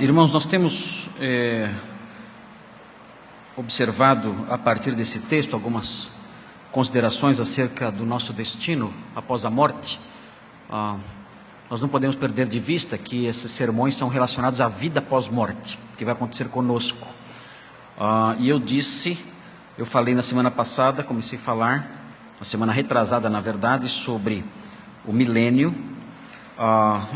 Irmãos, nós temos observado a partir desse texto algumas considerações acerca do nosso destino após a morte. Nós não podemos perder de vista que esses sermões são relacionados à vida após morte, que vai acontecer conosco. E eu falei na semana passada, comecei a falar, na semana retrasada na verdade, sobre o milênio.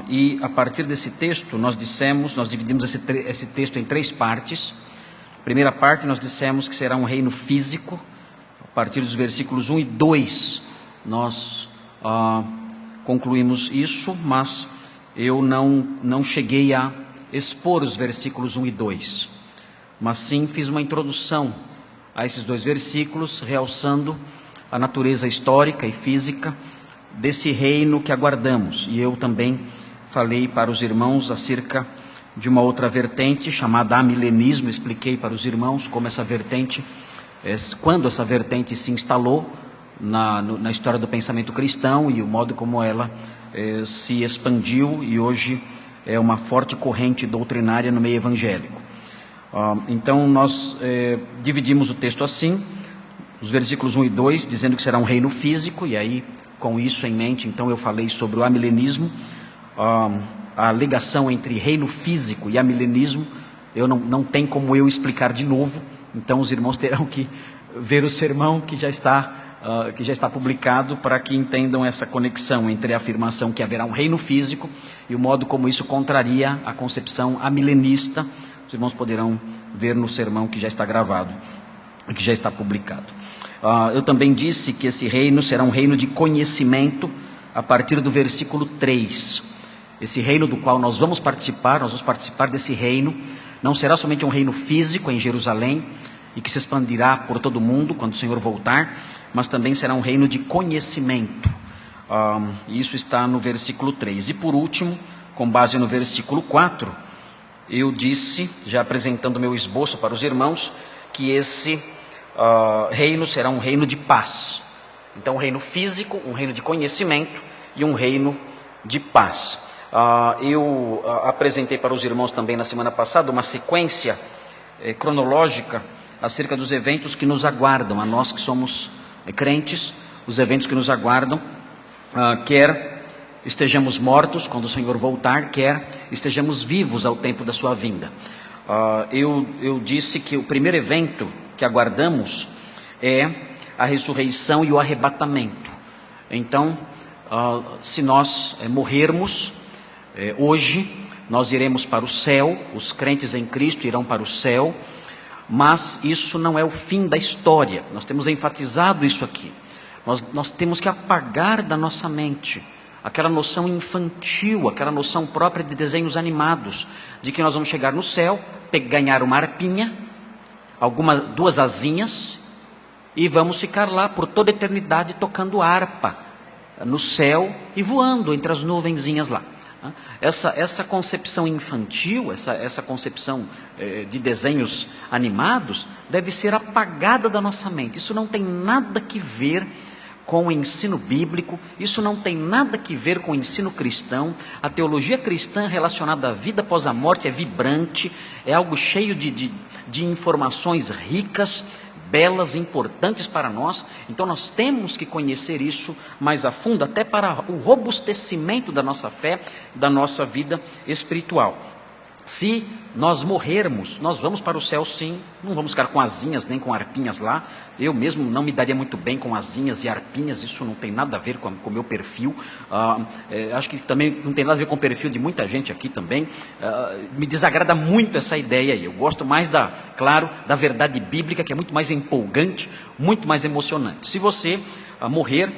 E a partir desse texto nós dividimos esse texto em três partes. Primeira parte nós dissemos que será um reino físico. A partir dos versículos 1 e 2 nós concluímos isso, mas eu não cheguei a expor os versículos 1 e 2, mas sim fiz uma introdução a esses dois versículos, realçando a natureza histórica e física desse reino que aguardamos. E eu também falei para os irmãos acerca de uma outra vertente chamada amilenismo. Expliquei para os irmãos como essa vertente, quando essa vertente se instalou na história do pensamento cristão e o modo como ela se expandiu e hoje é uma forte corrente doutrinária no meio evangélico. Então nós dividimos o texto assim, os versículos 1 e 2, dizendo que será um reino físico, e aí com isso em mente, então eu falei sobre o amilenismo, a ligação entre reino físico e amilenismo, não tem como eu explicar de novo, então os irmãos terão que ver o sermão que já está publicado, para que entendam essa conexão entre a afirmação que haverá um reino físico e o modo como isso contraria a concepção amilenista. Os irmãos poderão ver no sermão que já está gravado, que já está publicado. Eu também disse que esse reino será um reino de conhecimento a partir do versículo 3. Esse reino do qual nós vamos participar desse reino. Não será somente um reino físico em Jerusalém e que se expandirá por todo o mundo quando o Senhor voltar, mas também será um reino de conhecimento. Isso está no versículo 3. E por último, com base no versículo 4, eu disse, já apresentando meu esboço para os irmãos, que esse reino será um reino de paz. Então, um reino físico, um reino de conhecimento e um reino de paz. Eu apresentei para os irmãos também na semana passada uma sequência cronológica acerca dos eventos que nos aguardam, a nós que somos crentes, os eventos que nos aguardam, quer estejamos mortos quando o Senhor voltar, quer estejamos vivos ao tempo da sua vinda. Eu disse que o primeiro evento que aguardamos é a ressurreição e o arrebatamento. Então, se nós morrermos hoje, nós iremos para o céu, os crentes em Cristo irão para o céu, mas isso não é o fim da história. Nós temos enfatizado isso aqui. Nós temos que apagar da nossa mente aquela noção infantil, aquela noção própria de desenhos animados, de que nós vamos chegar no céu, ganhar uma arpinha, duas asinhas, e vamos ficar lá por toda a eternidade tocando harpa no céu e voando entre as nuvenzinhas lá. Essa concepção infantil, essa concepção de desenhos animados, deve ser apagada da nossa mente. Isso não tem nada que ver com o ensino bíblico, isso não tem nada que ver com o ensino cristão. A teologia cristã relacionada à vida após a morte é vibrante, é algo cheio de informações ricas, belas, importantes para nós. Então nós temos que conhecer isso mais a fundo, até para o robustecimento da nossa fé, da nossa vida espiritual. Se nós morrermos, nós vamos para o céu sim, não vamos ficar com asinhas nem com arpinhas lá. Eu mesmo não me daria muito bem com asinhas e arpinhas, isso não tem nada a ver com o meu perfil. Acho que também não tem nada a ver com o perfil de muita gente aqui também. Me desagrada muito essa ideia aí. Eu gosto mais da verdade bíblica, que é muito mais empolgante, muito mais emocionante. Se você morrer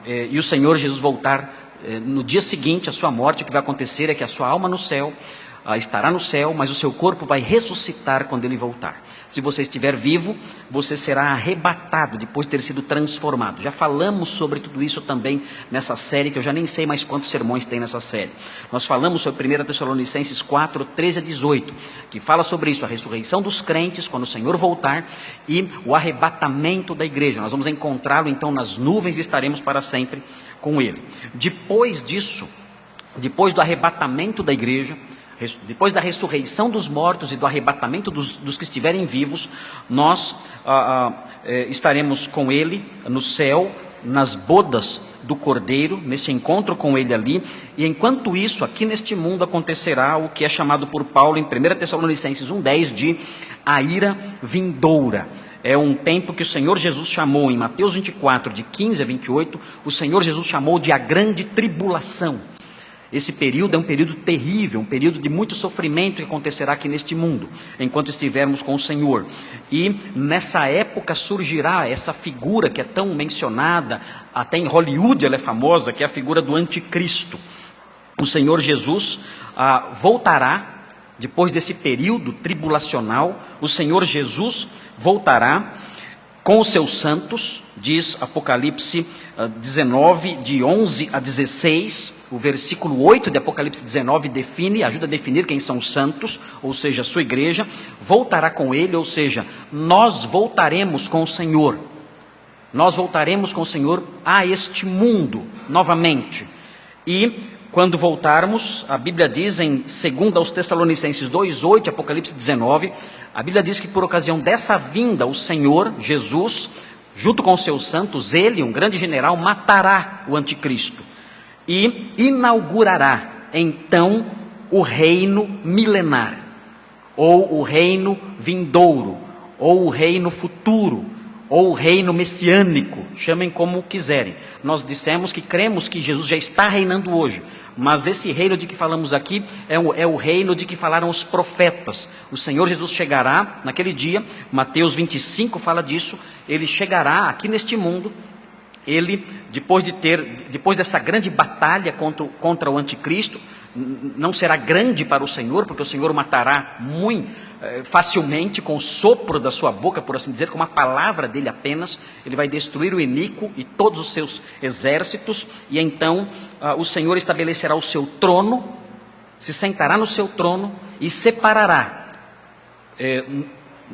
e o Senhor Jesus voltar no dia seguinte à sua morte, o que vai acontecer é que a sua alma no céu estará no céu, mas o seu corpo vai ressuscitar quando ele voltar. Se você estiver vivo, você será arrebatado depois de ter sido transformado. Já falamos sobre tudo isso também nessa série, que eu já nem sei mais quantos sermões tem nessa série. Nós falamos sobre 1 Tessalonicenses 4, 13 a 18, que fala sobre isso, a ressurreição dos crentes quando o Senhor voltar e o arrebatamento da igreja. Nós vamos encontrá-lo então nas nuvens e estaremos para sempre com ele. Depois disso, depois do arrebatamento da igreja, depois da ressurreição dos mortos e do arrebatamento dos que estiverem vivos, nós estaremos com Ele no céu, nas bodas do Cordeiro, nesse encontro com Ele ali. E enquanto isso, aqui neste mundo acontecerá o que é chamado por Paulo em 1 Tessalonicenses 1,10 de a ira vindoura. É um tempo que o Senhor Jesus chamou, em Mateus 24, de 15 a 28, o Senhor Jesus chamou de a grande tribulação. Esse período é um período terrível, um período de muito sofrimento que acontecerá aqui neste mundo, enquanto estivermos com o Senhor. E nessa época surgirá essa figura que é tão mencionada, até em Hollywood ela é famosa, que é a figura do anticristo. O Senhor Jesus voltará, depois desse período tribulacional, o Senhor Jesus voltará com os seus santos, diz Apocalipse 19, de 11 a 16, o versículo 8 de Apocalipse 19 ajuda a definir quem são os santos, ou seja, a sua igreja, voltará com ele, ou seja, nós voltaremos com o Senhor, a este mundo, novamente, e quando voltarmos, a Bíblia diz em 2 aos Tessalonicenses 2,8, Apocalipse 19, a Bíblia diz que por ocasião dessa vinda, o Senhor, Jesus, junto com os seus santos, ele, um grande general, matará o anticristo e inaugurará, então, o reino milenar, ou o reino vindouro, ou o reino futuro, ou o reino messiânico, chamem como quiserem. Nós dissemos que cremos que Jesus já está reinando hoje, mas esse reino de que falamos aqui é o reino de que falaram os profetas. O Senhor Jesus chegará naquele dia, Mateus 25 fala disso, ele chegará aqui neste mundo, ele, depois dessa grande batalha contra o anticristo, não será grande para o Senhor, porque o Senhor o matará muito facilmente com o sopro da sua boca, por assim dizer, com uma palavra dele apenas. Ele vai destruir o iníquo e todos os seus exércitos, e então o Senhor estabelecerá o seu trono, se sentará no seu trono e separará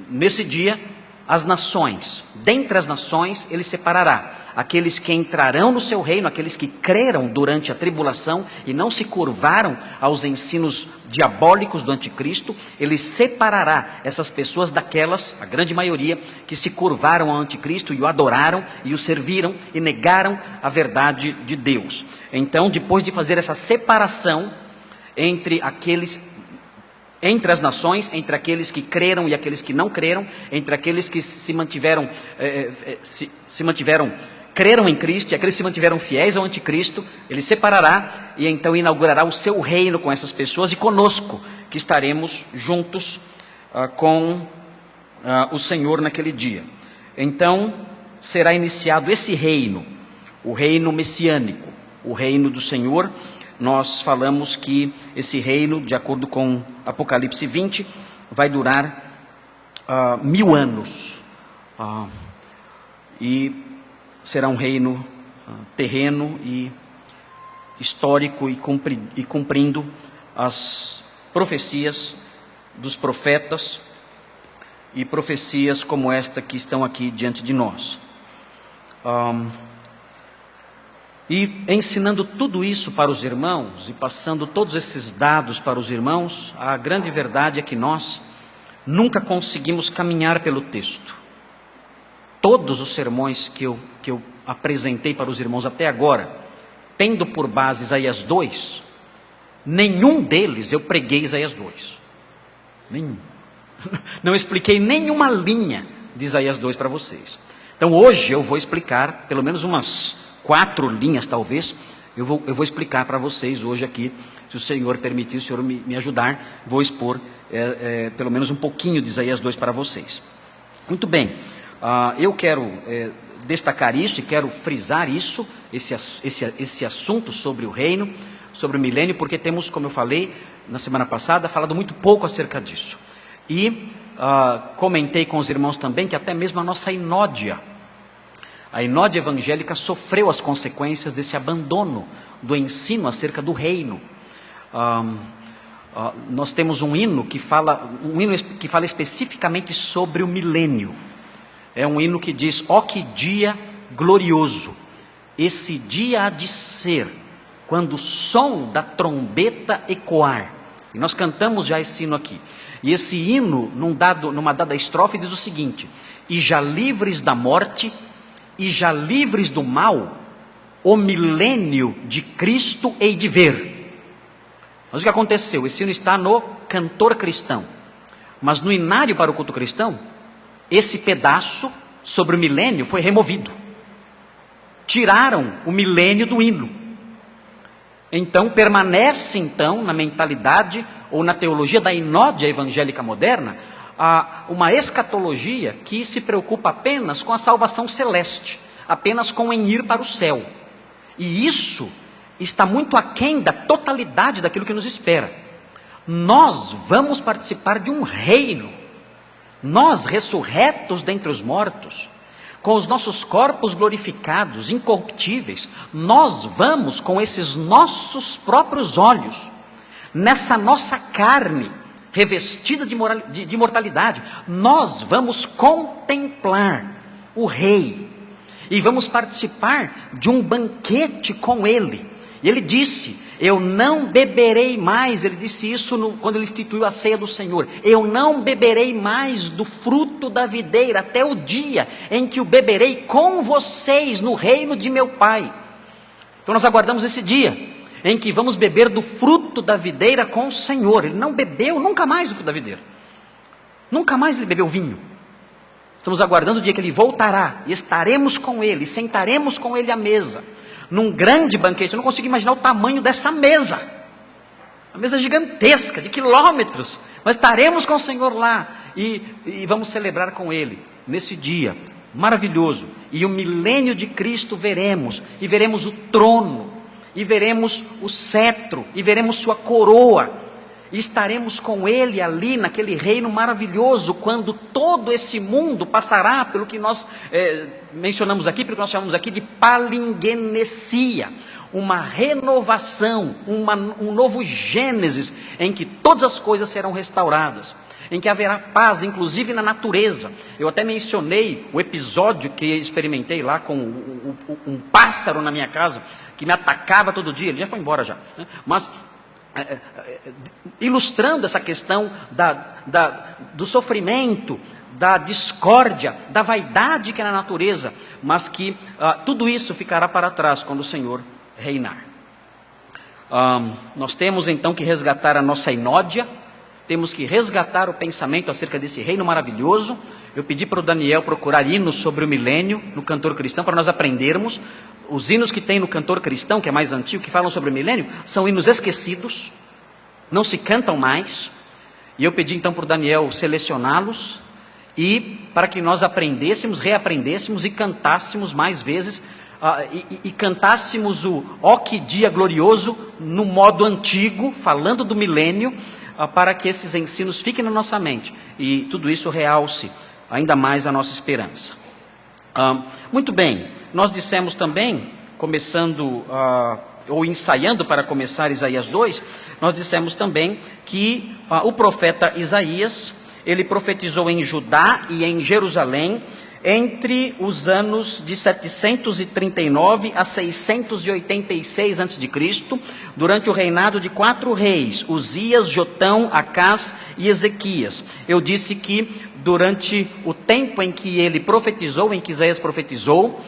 nesse dia as nações. Dentre as nações ele separará aqueles que entrarão no seu reino, aqueles que creram durante a tribulação e não se curvaram aos ensinos diabólicos do anticristo. Ele separará essas pessoas daquelas, a grande maioria, que se curvaram ao anticristo e o adoraram e o serviram e negaram a verdade de Deus. Então, depois de fazer essa separação entre as nações, entre aqueles que creram e aqueles que não creram, entre aqueles que se mantiveram creram em Cristo e aqueles que se mantiveram fiéis ao anticristo, ele separará e então inaugurará o seu reino com essas pessoas e conosco, que estaremos juntos com o Senhor naquele dia. Então será iniciado esse reino, o reino messiânico, o reino do Senhor. Nós falamos que esse reino, de acordo com Apocalipse 20, vai durar 1000 anos, e será um reino terreno e histórico e cumprindo as profecias dos profetas e profecias como esta que estão aqui diante de nós. E ensinando tudo isso para os irmãos e passando todos esses dados para os irmãos, a grande verdade é que nós nunca conseguimos caminhar pelo texto. Todos os sermões que eu apresentei para os irmãos até agora, tendo por base Isaías 2, nenhum deles eu preguei Isaías 2. Nenhum. Não expliquei nenhuma linha de Isaías 2 para vocês. Então hoje eu vou explicar pelo menos umas 4 linhas talvez, eu vou explicar para vocês hoje aqui, se o Senhor permitir, o Senhor me ajudar, vou expor pelo menos um pouquinho de Isaías 2 para vocês. Muito bem, eu quero destacar isso e quero frisar isso, esse assunto sobre o reino, sobre o milênio, porque temos, como eu falei na semana passada, falado muito pouco acerca disso. E comentei com os irmãos também que até mesmo a nossa inódia evangélica sofreu as consequências desse abandono do ensino acerca do reino. Nós temos um hino que fala especificamente sobre o milênio. É um hino que diz: ó que dia glorioso, esse dia há de ser, quando o som da trombeta ecoar. E nós cantamos já esse hino aqui. E esse hino, numa dada estrofe, diz o seguinte: e já livres da morte, e já livres do mal, o milênio de Cristo hei de ver. Mas o que aconteceu? Esse hino está no cantor cristão. Mas no inário para o culto cristão, esse pedaço sobre o milênio foi removido. Tiraram o milênio do hino. Então permanece na mentalidade ou na teologia da inódia evangélica moderna, uma escatologia que se preocupa apenas com a salvação celeste, apenas com em ir para o céu. E isso está muito aquém da totalidade daquilo que nos espera. Nós vamos participar de um reino. Nós, ressurretos dentre os mortos, com os nossos corpos glorificados, incorruptíveis, nós vamos com esses nossos próprios olhos, nessa nossa carne, revestida de imortalidade, nós vamos contemplar o Rei, e vamos participar de um banquete com Ele. E Ele disse: eu não beberei mais, Ele disse isso quando Ele instituiu a ceia do Senhor, eu não beberei mais do fruto da videira, até o dia em que o beberei com vocês no reino de meu Pai. Então nós aguardamos esse dia, em que vamos beber do fruto da videira com o Senhor. Ele não bebeu nunca mais do fruto da videira, nunca mais Ele bebeu vinho. Estamos aguardando o dia que Ele voltará, e estaremos com Ele, sentaremos com Ele à mesa, num grande banquete. Eu não consigo imaginar o tamanho dessa mesa, uma mesa gigantesca, de quilômetros, mas estaremos com o Senhor lá, e vamos celebrar com Ele, nesse dia maravilhoso, e o milênio de Cristo veremos, e veremos o trono, e veremos o cetro, e veremos sua coroa, e estaremos com Ele ali, naquele reino maravilhoso, quando todo esse mundo passará pelo que nós mencionamos aqui, pelo que nós chamamos aqui de palingenesia, uma renovação, um novo Gênesis, em que todas as coisas serão restauradas, em que haverá paz, inclusive na natureza. Eu até mencionei o episódio que experimentei lá com um pássaro na minha casa, que me atacava todo dia. Ele já foi embora já, né? Mas ilustrando essa questão do sofrimento, da discórdia, da vaidade que é na natureza, mas que tudo isso ficará para trás quando o Senhor reinar. Nós temos então que resgatar a nossa inódia, temos que resgatar o pensamento acerca desse reino maravilhoso. Eu pedi para o Daniel procurar hinos sobre o milênio no cantor cristão, para nós aprendermos. Os hinos que tem no cantor cristão, que é mais antigo, que falam sobre o milênio, são hinos esquecidos, não se cantam mais. E eu pedi então para o Daniel selecioná-los, e para que nós aprendêssemos, reaprendêssemos e cantássemos mais vezes, e cantássemos o Ó que dia glorioso no modo antigo, falando do milênio, para que esses ensinos fiquem na nossa mente, e tudo isso realce ainda mais a nossa esperança. Muito bem, nós dissemos também, começando, ou ensaiando para começar Isaías 2, nós dissemos também que o profeta Isaías, ele profetizou em Judá e em Jerusalém, entre os anos de 739 a 686 a.C., durante o reinado de 4 reis, Uzias, Jotão, Acás e Ezequias. Eu disse que durante o tempo em que ele profetizou, em que Isaías profetizou,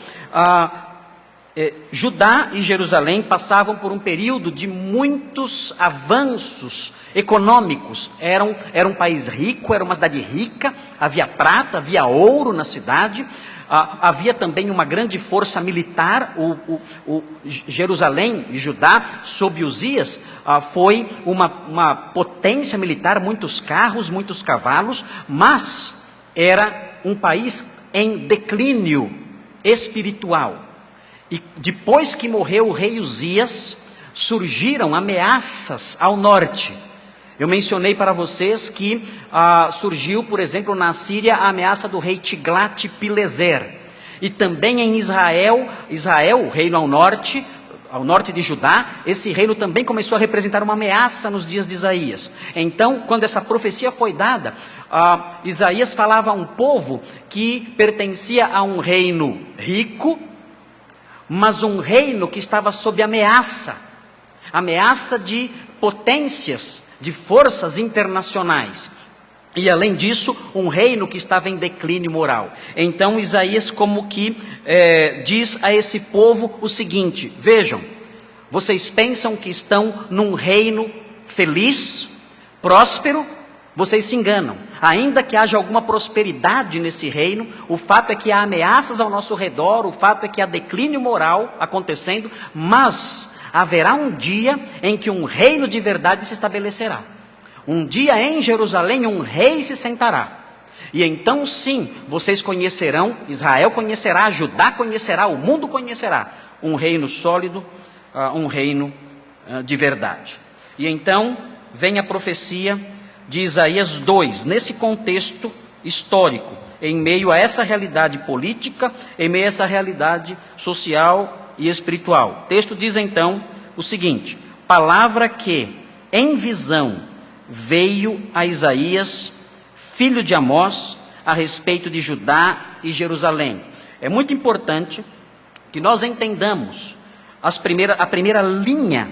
Judá e Jerusalém passavam por um período de muitos avanços econômicos. Era um país rico, era uma cidade rica, havia prata, havia ouro na cidade, havia também uma grande força militar. Jerusalém e Judá, sob Uzias, foi uma potência militar, muitos carros, muitos cavalos, mas era um país em declínio espiritual. E depois que morreu o rei Uzias, surgiram ameaças ao norte. Eu mencionei para vocês que surgiu, por exemplo, na Síria, a ameaça do rei Tiglat-Pileser. E também em Israel, o reino ao norte de Judá, esse reino também começou a representar uma ameaça nos dias de Isaías. Então, quando essa profecia foi dada, Isaías falava a um povo que pertencia a um reino rico, mas um reino que estava sob ameaça, ameaça de potências, de forças internacionais. E além disso, um reino que estava em declínio moral. Então Isaías como que diz a esse povo o seguinte: vejam, vocês pensam que estão num reino feliz, próspero, vocês se enganam. Ainda que haja alguma prosperidade nesse reino, o fato é que há ameaças ao nosso redor, o fato é que há declínio moral acontecendo, mas haverá um dia em que um reino de verdade se estabelecerá. Um dia em Jerusalém um rei se sentará. E então sim, vocês conhecerão, Israel conhecerá, Judá conhecerá, o mundo conhecerá um reino sólido, um reino de verdade. E então vem a profecia de Isaías 2, nesse contexto histórico, em meio a essa realidade política, em meio a essa realidade social e espiritual. O texto diz então o seguinte: palavra que em visão veio a Isaías, filho de Amós, a respeito de Judá e Jerusalém. É muito importante que nós entendamos a primeira linha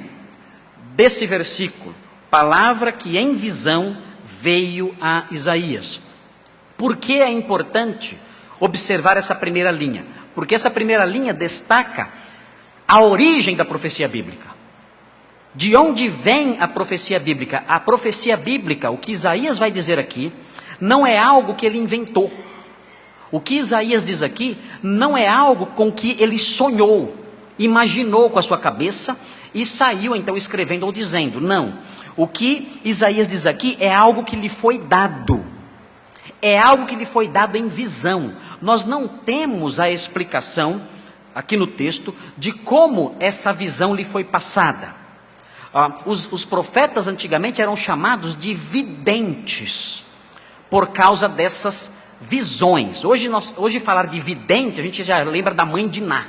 desse versículo. Palavra que em visão veio a Isaías. Por que é importante observar essa primeira linha? Porque essa primeira linha destaca a origem da profecia bíblica. De onde vem a profecia bíblica? A profecia bíblica, o que Isaías vai dizer aqui, não é algo que ele inventou. O que Isaías diz aqui não é algo com que ele sonhou, imaginou com a sua cabeça e saiu então escrevendo ou dizendo. Não. O que Isaías diz aqui é algo que lhe foi dado. É algo que lhe foi dado em visão. Nós não temos a explicação, aqui no texto, de como essa visão lhe foi passada. Os profetas antigamente eram chamados de videntes, por causa dessas visões. Hoje falar de vidente, a gente já lembra da mãe de Ná.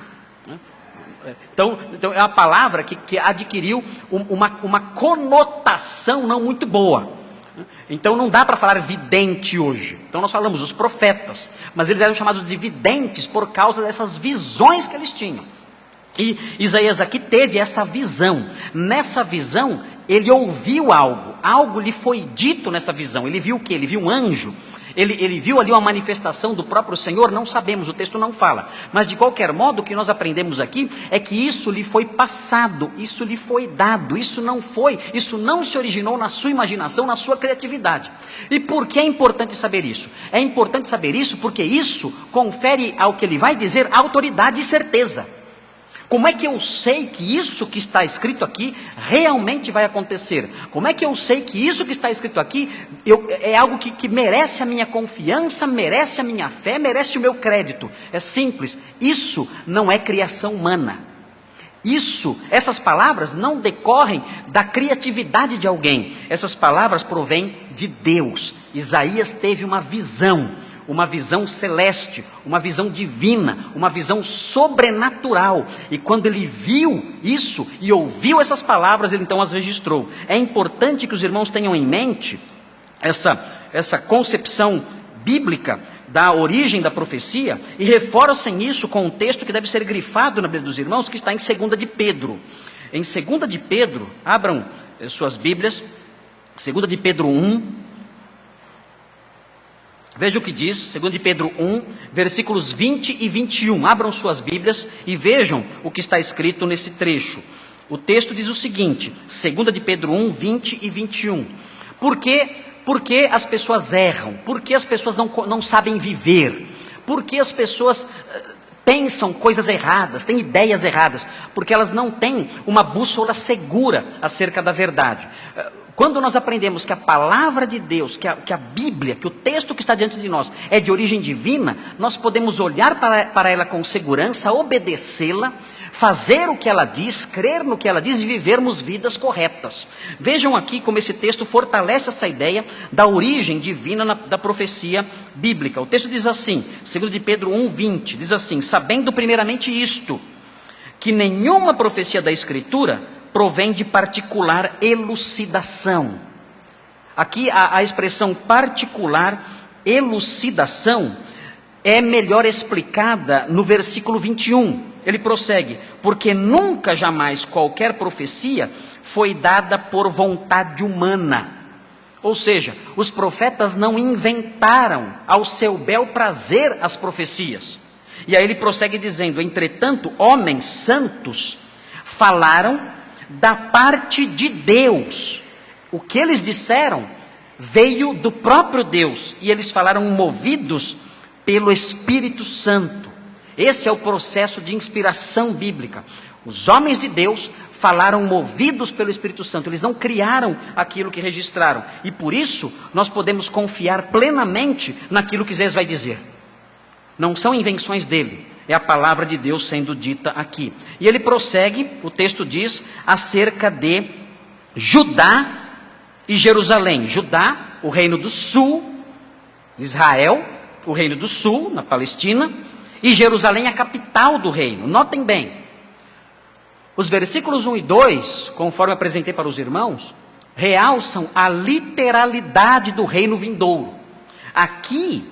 Então é uma palavra que adquiriu uma conotação não muito boa. Então não dá para falar vidente hoje. Então nós falamos os profetas, mas eles eram chamados de videntes por causa dessas visões que eles tinham. E Isaías aqui teve essa visão. Nessa visão ele ouviu algo lhe foi dito nessa visão. Ele viu o quê? Ele viu um anjo. Ele viu ali uma manifestação do próprio Senhor, não sabemos, o texto não fala. Mas de qualquer modo, o que nós aprendemos aqui é que isso lhe foi passado, isso lhe foi dado, isso não se originou na sua imaginação, na sua criatividade. E por que é importante saber isso? É importante saber isso porque isso confere ao que ele vai dizer autoridade e certeza. Como é que eu sei que isso que está escrito aqui realmente vai acontecer? Como é que eu sei que isso que está escrito aqui é algo que merece a minha confiança, merece a minha fé, merece o meu crédito? É simples, isso não é criação humana. Essas palavras não decorrem da criatividade de alguém. Essas palavras provêm de Deus. Isaías teve uma visão celeste, uma visão divina, uma visão sobrenatural. E quando ele viu isso e ouviu essas palavras, ele então as registrou. É importante que os irmãos tenham em mente essa concepção bíblica da origem da profecia e reforcem isso com um texto que deve ser grifado na Bíblia dos irmãos, que está em 2 de Pedro. Em 2 de Pedro, abram suas Bíblias, 2 de Pedro 1, veja o que diz, 2 de Pedro 1, versículos 20 e 21. Abram suas Bíblias e vejam o que está escrito nesse trecho. O texto diz o seguinte, 2 de Pedro 1, 20 e 21. Por que as pessoas erram? Por que as pessoas não sabem viver? Por que as pessoas pensam coisas erradas, têm ideias erradas? Porque elas não têm uma bússola segura acerca da verdade. Quando nós aprendemos que a palavra de Deus, que a Bíblia, que o texto que está diante de nós é de origem divina, nós podemos olhar para ela com segurança, obedecê-la, fazer o que ela diz, crer no que ela diz e vivermos vidas corretas. Vejam aqui como esse texto fortalece essa ideia da origem divina da profecia bíblica. O texto diz assim, 2 de Pedro 1, 20, diz assim: sabendo primeiramente isto, que nenhuma profecia da Escritura provém de particular elucidação. Aqui a expressão particular elucidação é melhor explicada no versículo 21. ele prossegue: porque nunca jamais qualquer profecia foi dada por vontade humana. Ou seja, os profetas não inventaram ao seu bel prazer as profecias. E aí ele prossegue dizendo: entretanto, homens santos falaram da parte de Deus. O que eles disseram veio do próprio Deus, e eles falaram movidos pelo Espírito Santo. Esse é o processo de inspiração bíblica. Os homens de Deus falaram movidos pelo Espírito Santo. Eles não criaram aquilo que registraram. E por isso, nós podemos confiar plenamente naquilo que Zés vai dizer. Não são invenções dele. É a palavra de Deus sendo dita aqui. E ele prossegue, o texto diz, acerca de Judá e Jerusalém. Judá, o reino do sul, Israel, o reino do sul, na Palestina, e Jerusalém, a capital do reino. Notem bem, os versículos 1 e 2, conforme apresentei para os irmãos, realçam a literalidade do reino vindouro. Aqui,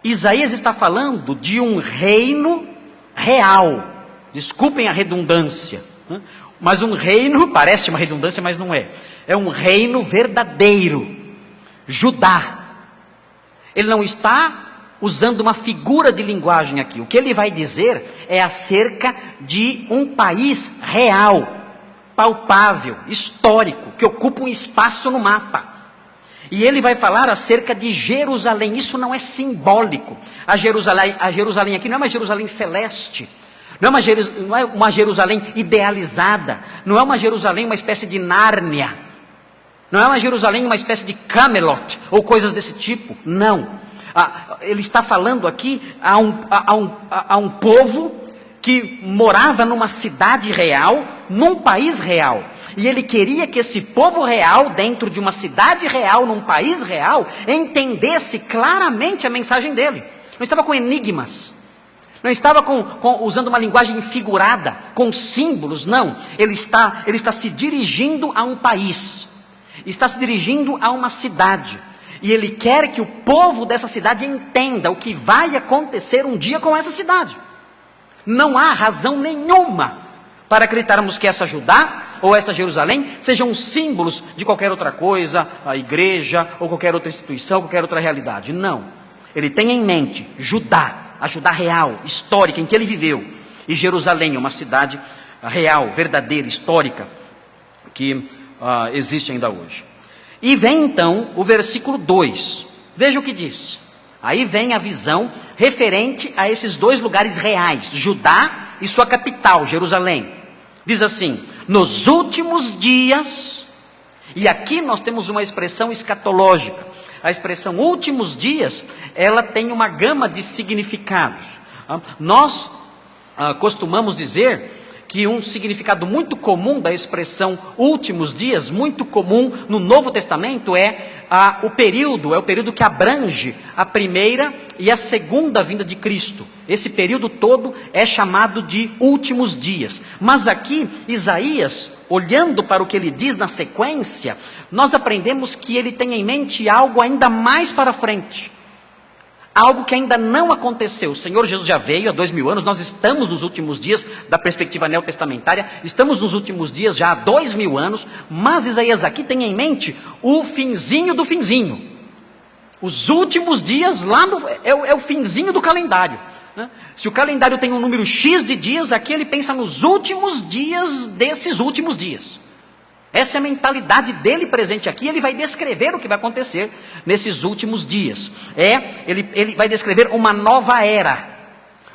Isaías está falando de um reino real. Desculpem a redundância, mas um reino, parece uma redundância, mas não é. É um reino verdadeiro. Judá. Ele não está usando uma figura de linguagem aqui. O que ele vai dizer é acerca de um país real, palpável, histórico, que ocupa um espaço no mapa. E ele vai falar acerca de Jerusalém. Isso não é simbólico. A Jerusalém aqui não é uma Jerusalém celeste. Não é uma Jerusalém idealizada. Não é uma Jerusalém, uma espécie de Nárnia. Não é uma Jerusalém, uma espécie de Camelot, ou coisas desse tipo. Não. Ele está falando aqui a um povo que morava numa cidade real, num país real. E ele queria que esse povo real, dentro de uma cidade real, num país real, entendesse claramente a mensagem dele. Não estava com enigmas. Não estava usando uma linguagem figurada, com símbolos, não. Ele está se dirigindo a um país. Está se dirigindo a uma cidade. E ele quer que o povo dessa cidade entenda o que vai acontecer um dia com essa cidade. Não há razão nenhuma para acreditarmos que essa Judá ou essa Jerusalém sejam símbolos de qualquer outra coisa, a igreja ou qualquer outra instituição, qualquer outra realidade. Não. Ele tem em mente Judá, a Judá real, histórica, em que ele viveu. E Jerusalém, uma cidade real, verdadeira, histórica, que existe ainda hoje. E vem então o versículo 2. Veja o que diz. Aí vem a visão referente a esses dois lugares reais, Judá e sua capital, Jerusalém. Diz assim: nos últimos dias, e aqui nós temos uma expressão escatológica. A expressão últimos dias, ela tem uma gama de significados. Nós costumamos dizer que um significado muito comum da expressão últimos dias, muito comum no Novo Testamento, é o período que abrange a primeira e a segunda vinda de Cristo. Esse período todo é chamado de últimos dias. Mas aqui, Isaías, olhando para o que ele diz na sequência, nós aprendemos que ele tem em mente algo ainda mais para frente. Algo que ainda não aconteceu. O Senhor Jesus já veio há 2000 anos, nós estamos nos últimos dias, da perspectiva neotestamentária, estamos nos últimos dias já há 2000 anos, mas Isaías aqui tem em mente o finzinho do finzinho. Os últimos dias lá é o finzinho do calendário. Né? Se o calendário tem um número X de dias, aqui ele pensa nos últimos dias desses últimos dias. Essa é a mentalidade dele presente aqui. Ele vai descrever o que vai acontecer nesses últimos dias. Ele vai descrever uma nova era.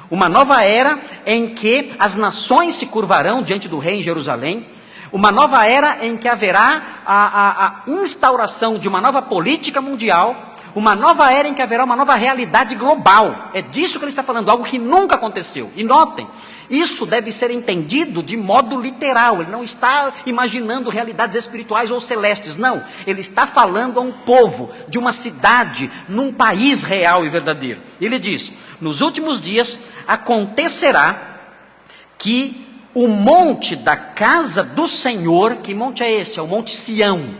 Uma nova era em que as nações se curvarão diante do rei em Jerusalém. Uma nova era em que haverá a instauração de uma nova política mundial. Uma nova era em que haverá uma nova realidade global. É disso que ele está falando, algo que nunca aconteceu. E notem, isso deve ser entendido de modo literal. Ele não está imaginando realidades espirituais ou celestes, não. Ele está falando a um povo, de uma cidade, num país real e verdadeiro. Ele diz: nos últimos dias acontecerá que o monte da casa do Senhor, que monte é esse? É o Monte Sião,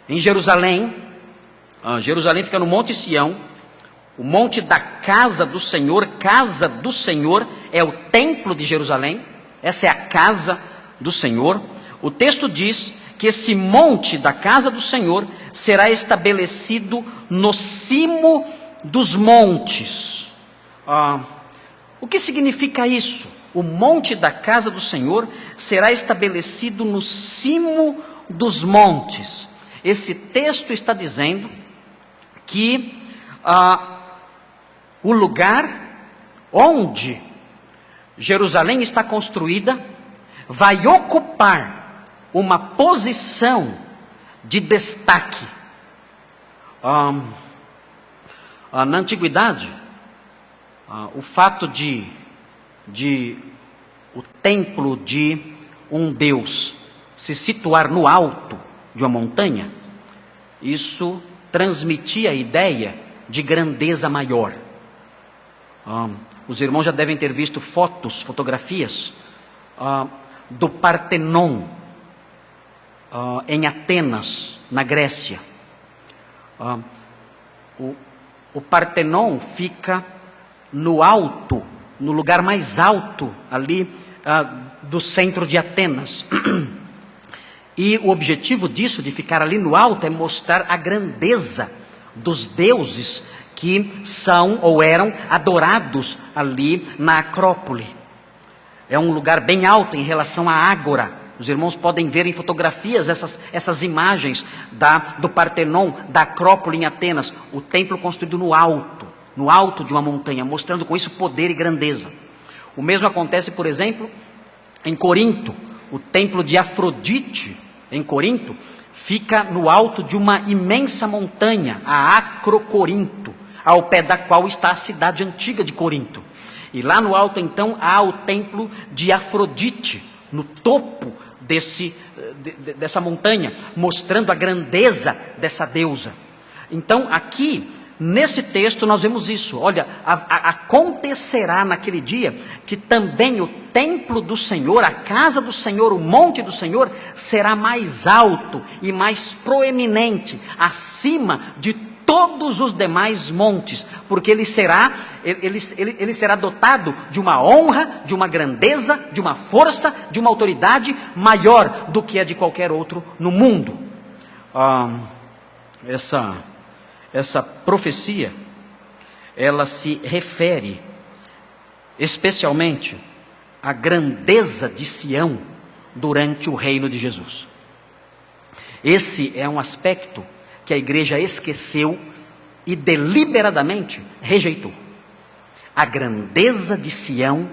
em Jerusalém. Jerusalém fica no Monte Sião. O monte da casa do Senhor é o templo de Jerusalém, essa é a casa do Senhor. O texto diz que esse monte da casa do Senhor será estabelecido no cimo dos montes. O que significa isso? O monte da casa do Senhor será estabelecido no cimo dos montes. Esse texto está dizendo que o lugar onde Jerusalém está construída vai ocupar uma posição de destaque. Na antiguidade, o fato de o templo de um Deus se situar no alto de uma montanha, isso transmitia a ideia de grandeza maior. Os irmãos já devem ter visto fotografias do Partenon em Atenas, na Grécia. O Partenon fica no alto, no lugar mais alto ali do centro de Atenas. E o objetivo disso, de ficar ali no alto, é mostrar a grandeza dos deuses que são ou eram adorados ali na Acrópole. É um lugar bem alto em relação à Ágora. Os irmãos podem ver em fotografias essas imagens do Partenon, da Acrópole em Atenas. O templo construído no alto de uma montanha, mostrando com isso poder e grandeza. O mesmo acontece, por exemplo, em Corinto. O templo de Afrodite, em Corinto, fica no alto de uma imensa montanha, a Acrocorinto, ao pé da qual está a cidade antiga de Corinto. E lá no alto, então, há o templo de Afrodite, no topo dessa montanha, mostrando a grandeza dessa deusa. Então, aqui, nesse texto, nós vemos isso. Olha, acontecerá naquele dia que também o templo do Senhor, a casa do Senhor, o monte do Senhor, será mais alto e mais proeminente, acima de todos os demais montes, porque ele será dotado de uma honra, de uma grandeza, de uma força, de uma autoridade maior do que a de qualquer outro no mundo. Essa profecia, ela se refere especialmente à grandeza de Sião durante o reino de Jesus. Esse é um aspecto que a igreja esqueceu e deliberadamente rejeitou. A grandeza de Sião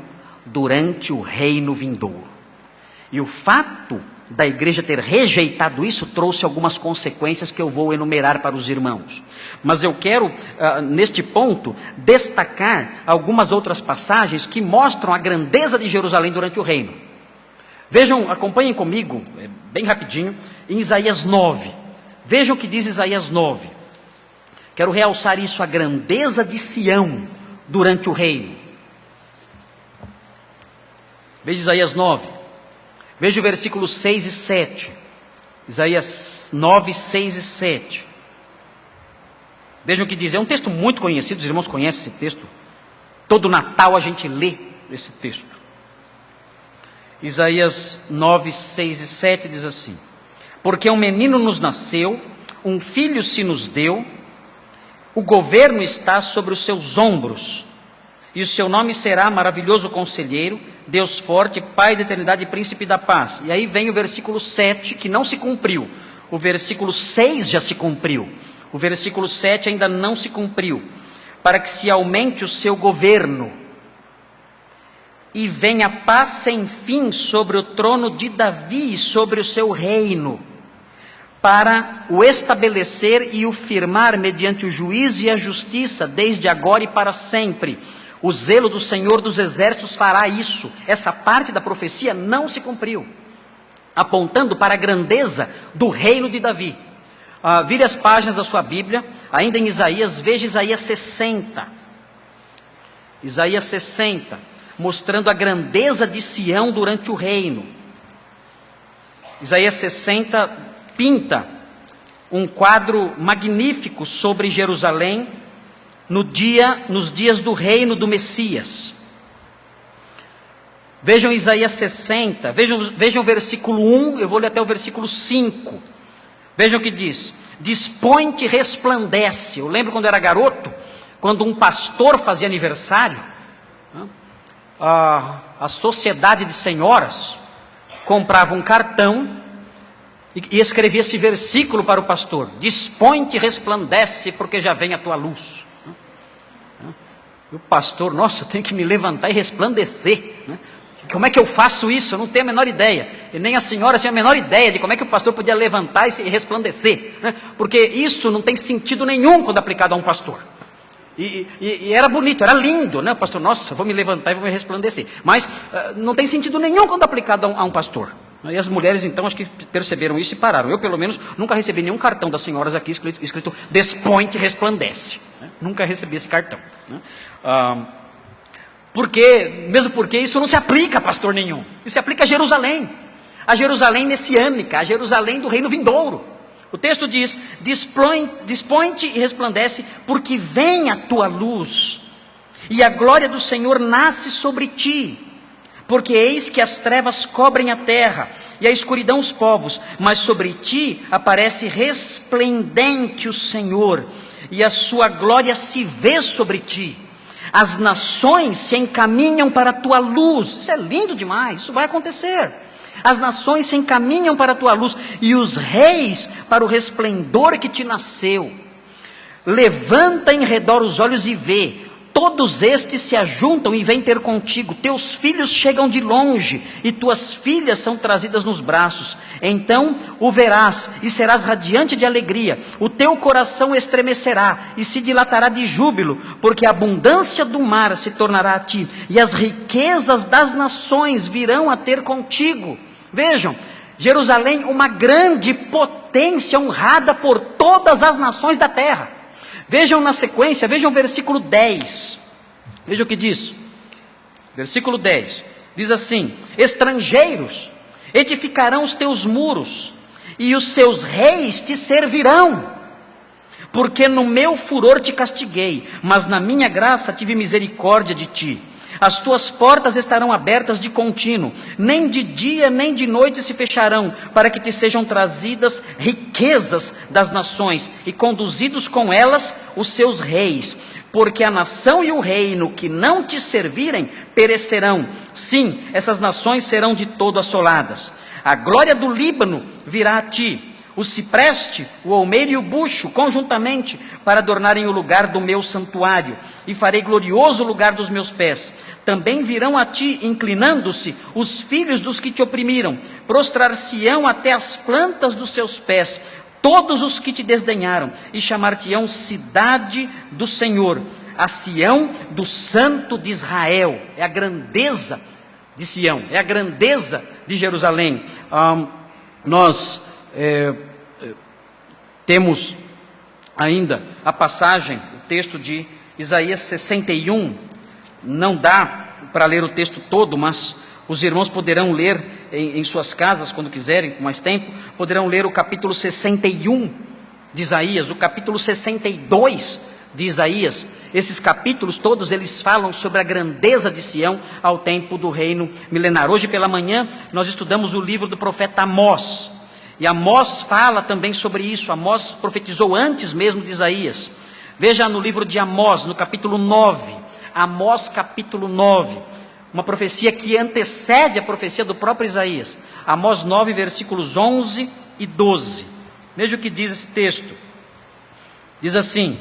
durante o reino vindouro. E o fato da igreja ter rejeitado isso trouxe algumas consequências que eu vou enumerar para os irmãos. Mas eu quero, neste ponto, destacar algumas outras passagens que mostram a grandeza de Jerusalém durante o reino. Vejam, acompanhem comigo, bem rapidinho, em Isaías 9. Vejam o que diz Isaías 9. Quero realçar isso, a grandeza de Sião durante o reino. Veja Isaías 9. Veja o versículos 6 e 7. Isaías 9, 6 e 7. Vejam o que diz. É um texto muito conhecido, os irmãos conhecem esse texto. Todo Natal a gente lê esse texto. Isaías 9, 6 e 7 diz assim: porque um menino nos nasceu, um filho se nos deu, o governo está sobre os seus ombros, e o seu nome será Maravilhoso Conselheiro, Deus Forte, Pai da Eternidade e Príncipe da Paz. E aí vem o versículo 7, que não se cumpriu. O versículo 6 já se cumpriu. O versículo 7 ainda não se cumpriu. Para que se aumente o seu governo, e venha paz sem fim sobre o trono de Davi e sobre o seu reino, para o estabelecer e o firmar mediante o juízo e a justiça, desde agora e para sempre. O zelo do Senhor dos Exércitos fará isso. Essa parte da profecia não se cumpriu, apontando para a grandeza do reino de Davi. Vire as páginas da sua Bíblia, ainda em Isaías, veja Isaías 60. Isaías 60, mostrando a grandeza de Sião durante o reino. Isaías 60 pinta um quadro magnífico sobre Jerusalém nos dias do reino do Messias. Vejam Isaías 60, vejam o versículo 1, eu vou ler até o versículo 5. Vejam o que diz: dispõe-te e resplandece. Eu lembro quando era garoto, quando um pastor fazia aniversário, a sociedade de senhoras comprava um cartão e escrevia esse versículo para o pastor: dispõe-te e resplandece, porque já vem a tua luz. E o pastor: nossa, eu tenho que me levantar e resplandecer, como é que eu faço isso? Eu não tenho a menor ideia. E nem a senhora tinha a menor ideia de como é que o pastor podia levantar e resplandecer, porque isso não tem sentido nenhum quando aplicado a um pastor. E era bonito, era lindo, O pastor: nossa, vou me levantar e vou me resplandecer. Mas não tem sentido nenhum quando aplicado a um pastor. E as mulheres então acho que perceberam isso e pararam. Eu pelo menos nunca recebi nenhum cartão das senhoras aqui escrito dispõe-te e resplandece. Nunca recebi esse cartão. Mesmo porque isso não se aplica a pastor nenhum. Isso se aplica a Jerusalém messiânica, a Jerusalém do reino vindouro. O texto diz: dispõe-te e resplandece, porque vem a tua luz, e a glória do Senhor nasce sobre ti. Porque eis que as trevas cobrem a terra, e a escuridão os povos, mas sobre ti aparece resplendente o Senhor, e a sua glória se vê sobre ti. As nações se encaminham para a tua luz. Isso é lindo demais, isso vai acontecer. As nações se encaminham para a tua luz, e os reis para o resplendor que te nasceu. Levanta em redor os olhos e vê, todos estes se ajuntam e vêm ter contigo. Teus filhos chegam de longe, e tuas filhas são trazidas nos braços. Então o verás, e serás radiante de alegria. O teu coração estremecerá, e se dilatará de júbilo, porque a abundância do mar se tornará a ti, e as riquezas das nações virão a ter contigo. Vejam, Jerusalém, uma grande potência honrada por todas as nações da terra. Vejam na sequência, vejam o versículo 10. Veja o que diz. Versículo 10. Diz assim: estrangeiros edificarão os teus muros, e os seus reis te servirão. Porque no meu furor te castiguei, mas na minha graça tive misericórdia de ti. As tuas portas estarão abertas de contínuo, nem de dia nem de noite se fecharão, para que te sejam trazidas riquezas das nações, e conduzidos com elas os seus reis. Porque a nação e o reino que não te servirem perecerão. Sim, essas nações serão de todo assoladas. A glória do Líbano virá a ti, o cipreste, o almeiro e o bucho, conjuntamente, para adornarem o lugar do meu santuário, e farei glorioso o lugar dos meus pés. Também virão a ti, inclinando-se, os filhos dos que te oprimiram, prostrar-se-ão até as plantas dos seus pés, todos os que te desdenharam, e chamar-te-ão cidade do Senhor, a Sião do Santo de Israel. É a grandeza de Sião, é a grandeza de Jerusalém. Nós temos ainda a passagem, o texto de Isaías 61, não dá para ler o texto todo, mas os irmãos poderão ler em suas casas, quando quiserem, com mais tempo, poderão ler o capítulo 61 de Isaías, o capítulo 62 de Isaías. Esses capítulos todos, eles falam sobre a grandeza de Sião ao tempo do reino milenar. Hoje pela manhã, nós estudamos o livro do profeta Amós, e Amós fala também sobre isso. Amós profetizou antes mesmo de Isaías. Veja no livro de Amós, no capítulo 9, Amós capítulo 9, uma profecia que antecede a profecia do próprio Isaías. Amós 9, versículos 11 e 12. Veja o que diz esse texto. Diz assim,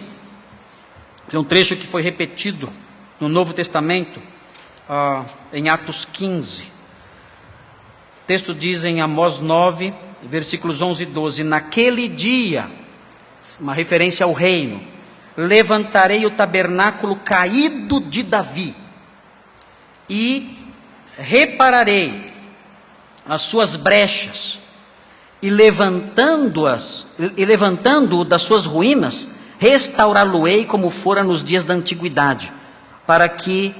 é um trecho que foi repetido no Novo Testamento, em Atos 15. O texto diz em Amós 9, versículos 11 e 12: naquele dia, uma referência ao reino, levantarei o tabernáculo caído de Davi, e repararei as suas brechas, e levantando-o das suas ruínas, restaurá-lo-ei como fora nos dias da antiguidade, para que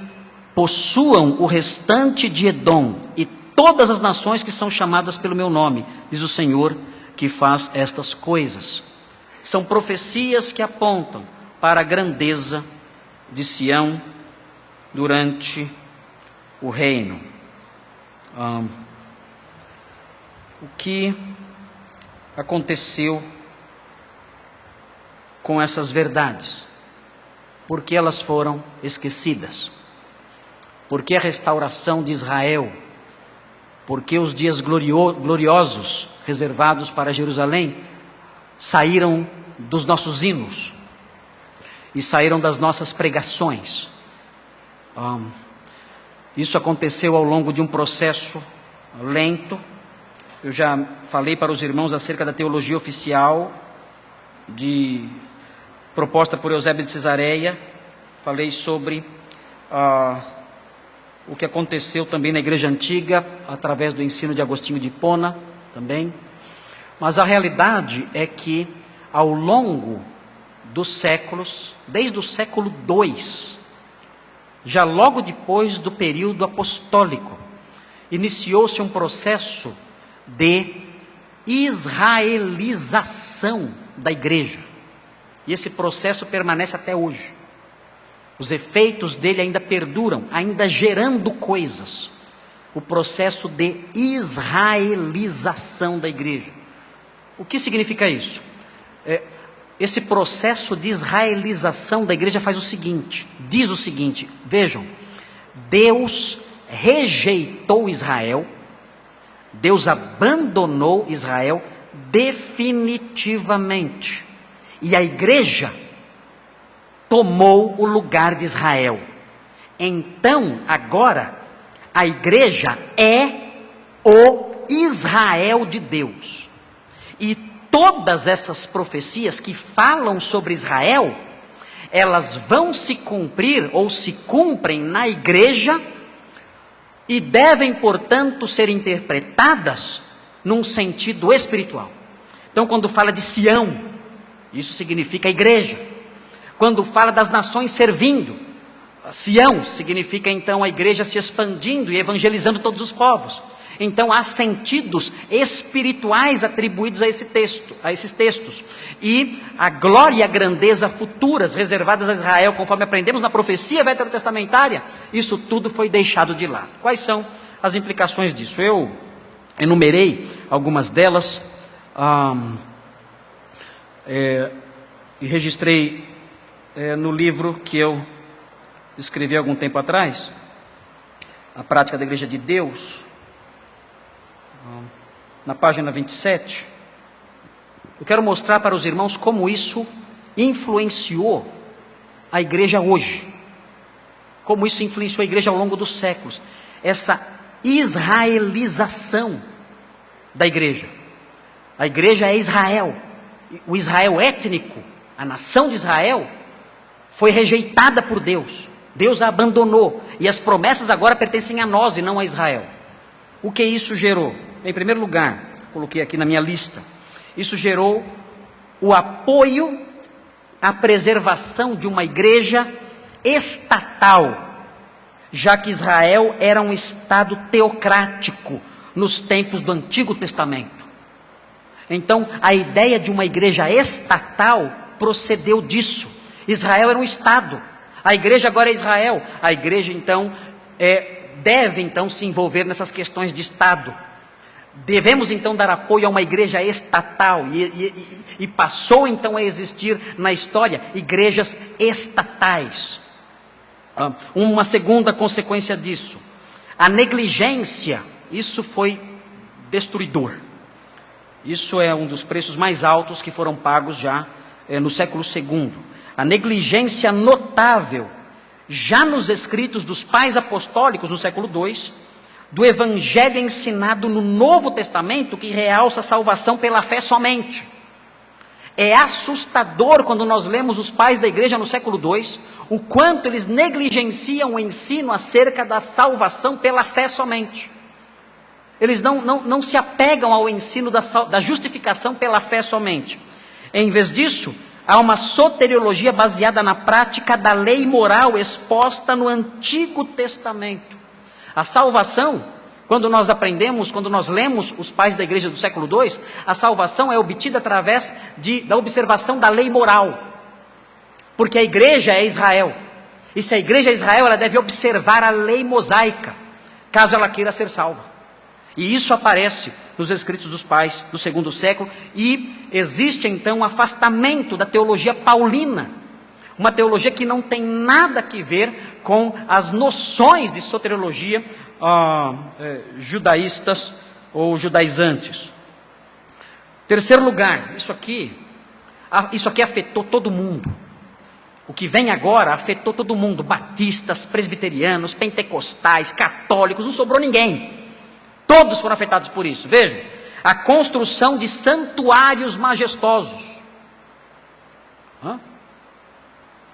possuam o restante de Edom e todas as nações que são chamadas pelo meu nome, diz o Senhor que faz estas coisas. São profecias que apontam para a grandeza de Sião durante o reino. O que aconteceu com essas verdades? Por que elas foram esquecidas? Por que a restauração de Israel? Por que os dias gloriosos reservados para Jerusalém saíram dos nossos hinos e saíram das nossas pregações? Isso aconteceu ao longo de um processo lento. Eu já falei para os irmãos acerca da teologia oficial proposta por Eusébio de Cesareia. Falei sobre o que aconteceu também na Igreja Antiga, através do ensino de Agostinho de Hipona também. Mas a realidade é que ao longo dos séculos, desde o século II, já logo depois do período apostólico, iniciou-se um processo de israelização da igreja. E esse processo permanece até hoje. Os efeitos dele ainda perduram, ainda gerando coisas. O processo de israelização da igreja. O que significa isso? Esse processo de israelização da igreja diz o seguinte, vejam, Deus rejeitou Israel, Deus abandonou Israel definitivamente, e a igreja tomou o lugar de Israel. Então, agora, a igreja é o Israel de Deus, e todas essas profecias que falam sobre Israel, elas vão se cumprir ou se cumprem na igreja e devem, portanto, ser interpretadas num sentido espiritual. Então, quando fala de Sião, isso significa a igreja. Quando fala das nações servindo, Sião significa então a igreja se expandindo e evangelizando todos os povos. Então há sentidos espirituais atribuídos a esses textos. E a glória e a grandeza futuras reservadas a Israel, conforme aprendemos na profecia veterotestamentária, isso tudo foi deixado de lado. Quais são as implicações disso? Eu enumerei algumas delas e registrei no livro que eu escrevi há algum tempo atrás, A Prática da Igreja de Deus. Na página 27, eu quero mostrar para os irmãos como isso influenciou a igreja hoje, como isso influenciou a igreja ao longo dos séculos, essa israelização da igreja. A igreja é Israel, o Israel étnico, a nação de Israel, foi rejeitada por Deus, Deus a abandonou, e as promessas agora pertencem a nós e não a Israel. O que isso gerou? Em primeiro lugar, coloquei aqui na minha lista, isso gerou o apoio à preservação de uma igreja estatal, já que Israel era um estado teocrático nos tempos do Antigo Testamento. Então, a ideia de uma igreja estatal procedeu disso. Israel era um estado, a igreja agora é Israel. A igreja então deve então se envolver nessas questões de estado. Devemos então dar apoio a uma igreja estatal, e passou então a existir na história igrejas estatais. Uma segunda consequência disso, a negligência, isso foi destruidor. Isso é um dos preços mais altos que foram pagos já no século II. A negligência notável, já nos escritos dos pais apostólicos no século II, do evangelho ensinado no Novo Testamento, que realça a salvação pela fé somente. É assustador quando nós lemos os pais da igreja no século II, o quanto eles negligenciam o ensino acerca da salvação pela fé somente. Eles não se apegam ao ensino da justificação pela fé somente. Em vez disso, há uma soteriologia baseada na prática da lei moral exposta no Antigo Testamento. A salvação, quando nós lemos os pais da igreja do século II, a salvação é obtida através da observação da lei moral, porque a igreja é Israel. E se a igreja é Israel, ela deve observar a lei mosaica, caso ela queira ser salva. E isso aparece nos escritos dos pais do segundo século, e existe então um afastamento da teologia paulina, uma teologia que não tem nada a ver com as noções de soteriologia judaístas ou judaizantes. Terceiro lugar, isso aqui afetou todo mundo. O que vem agora afetou todo mundo, batistas, presbiterianos, pentecostais, católicos, não sobrou ninguém. Todos foram afetados por isso. Vejam, a construção de santuários majestosos.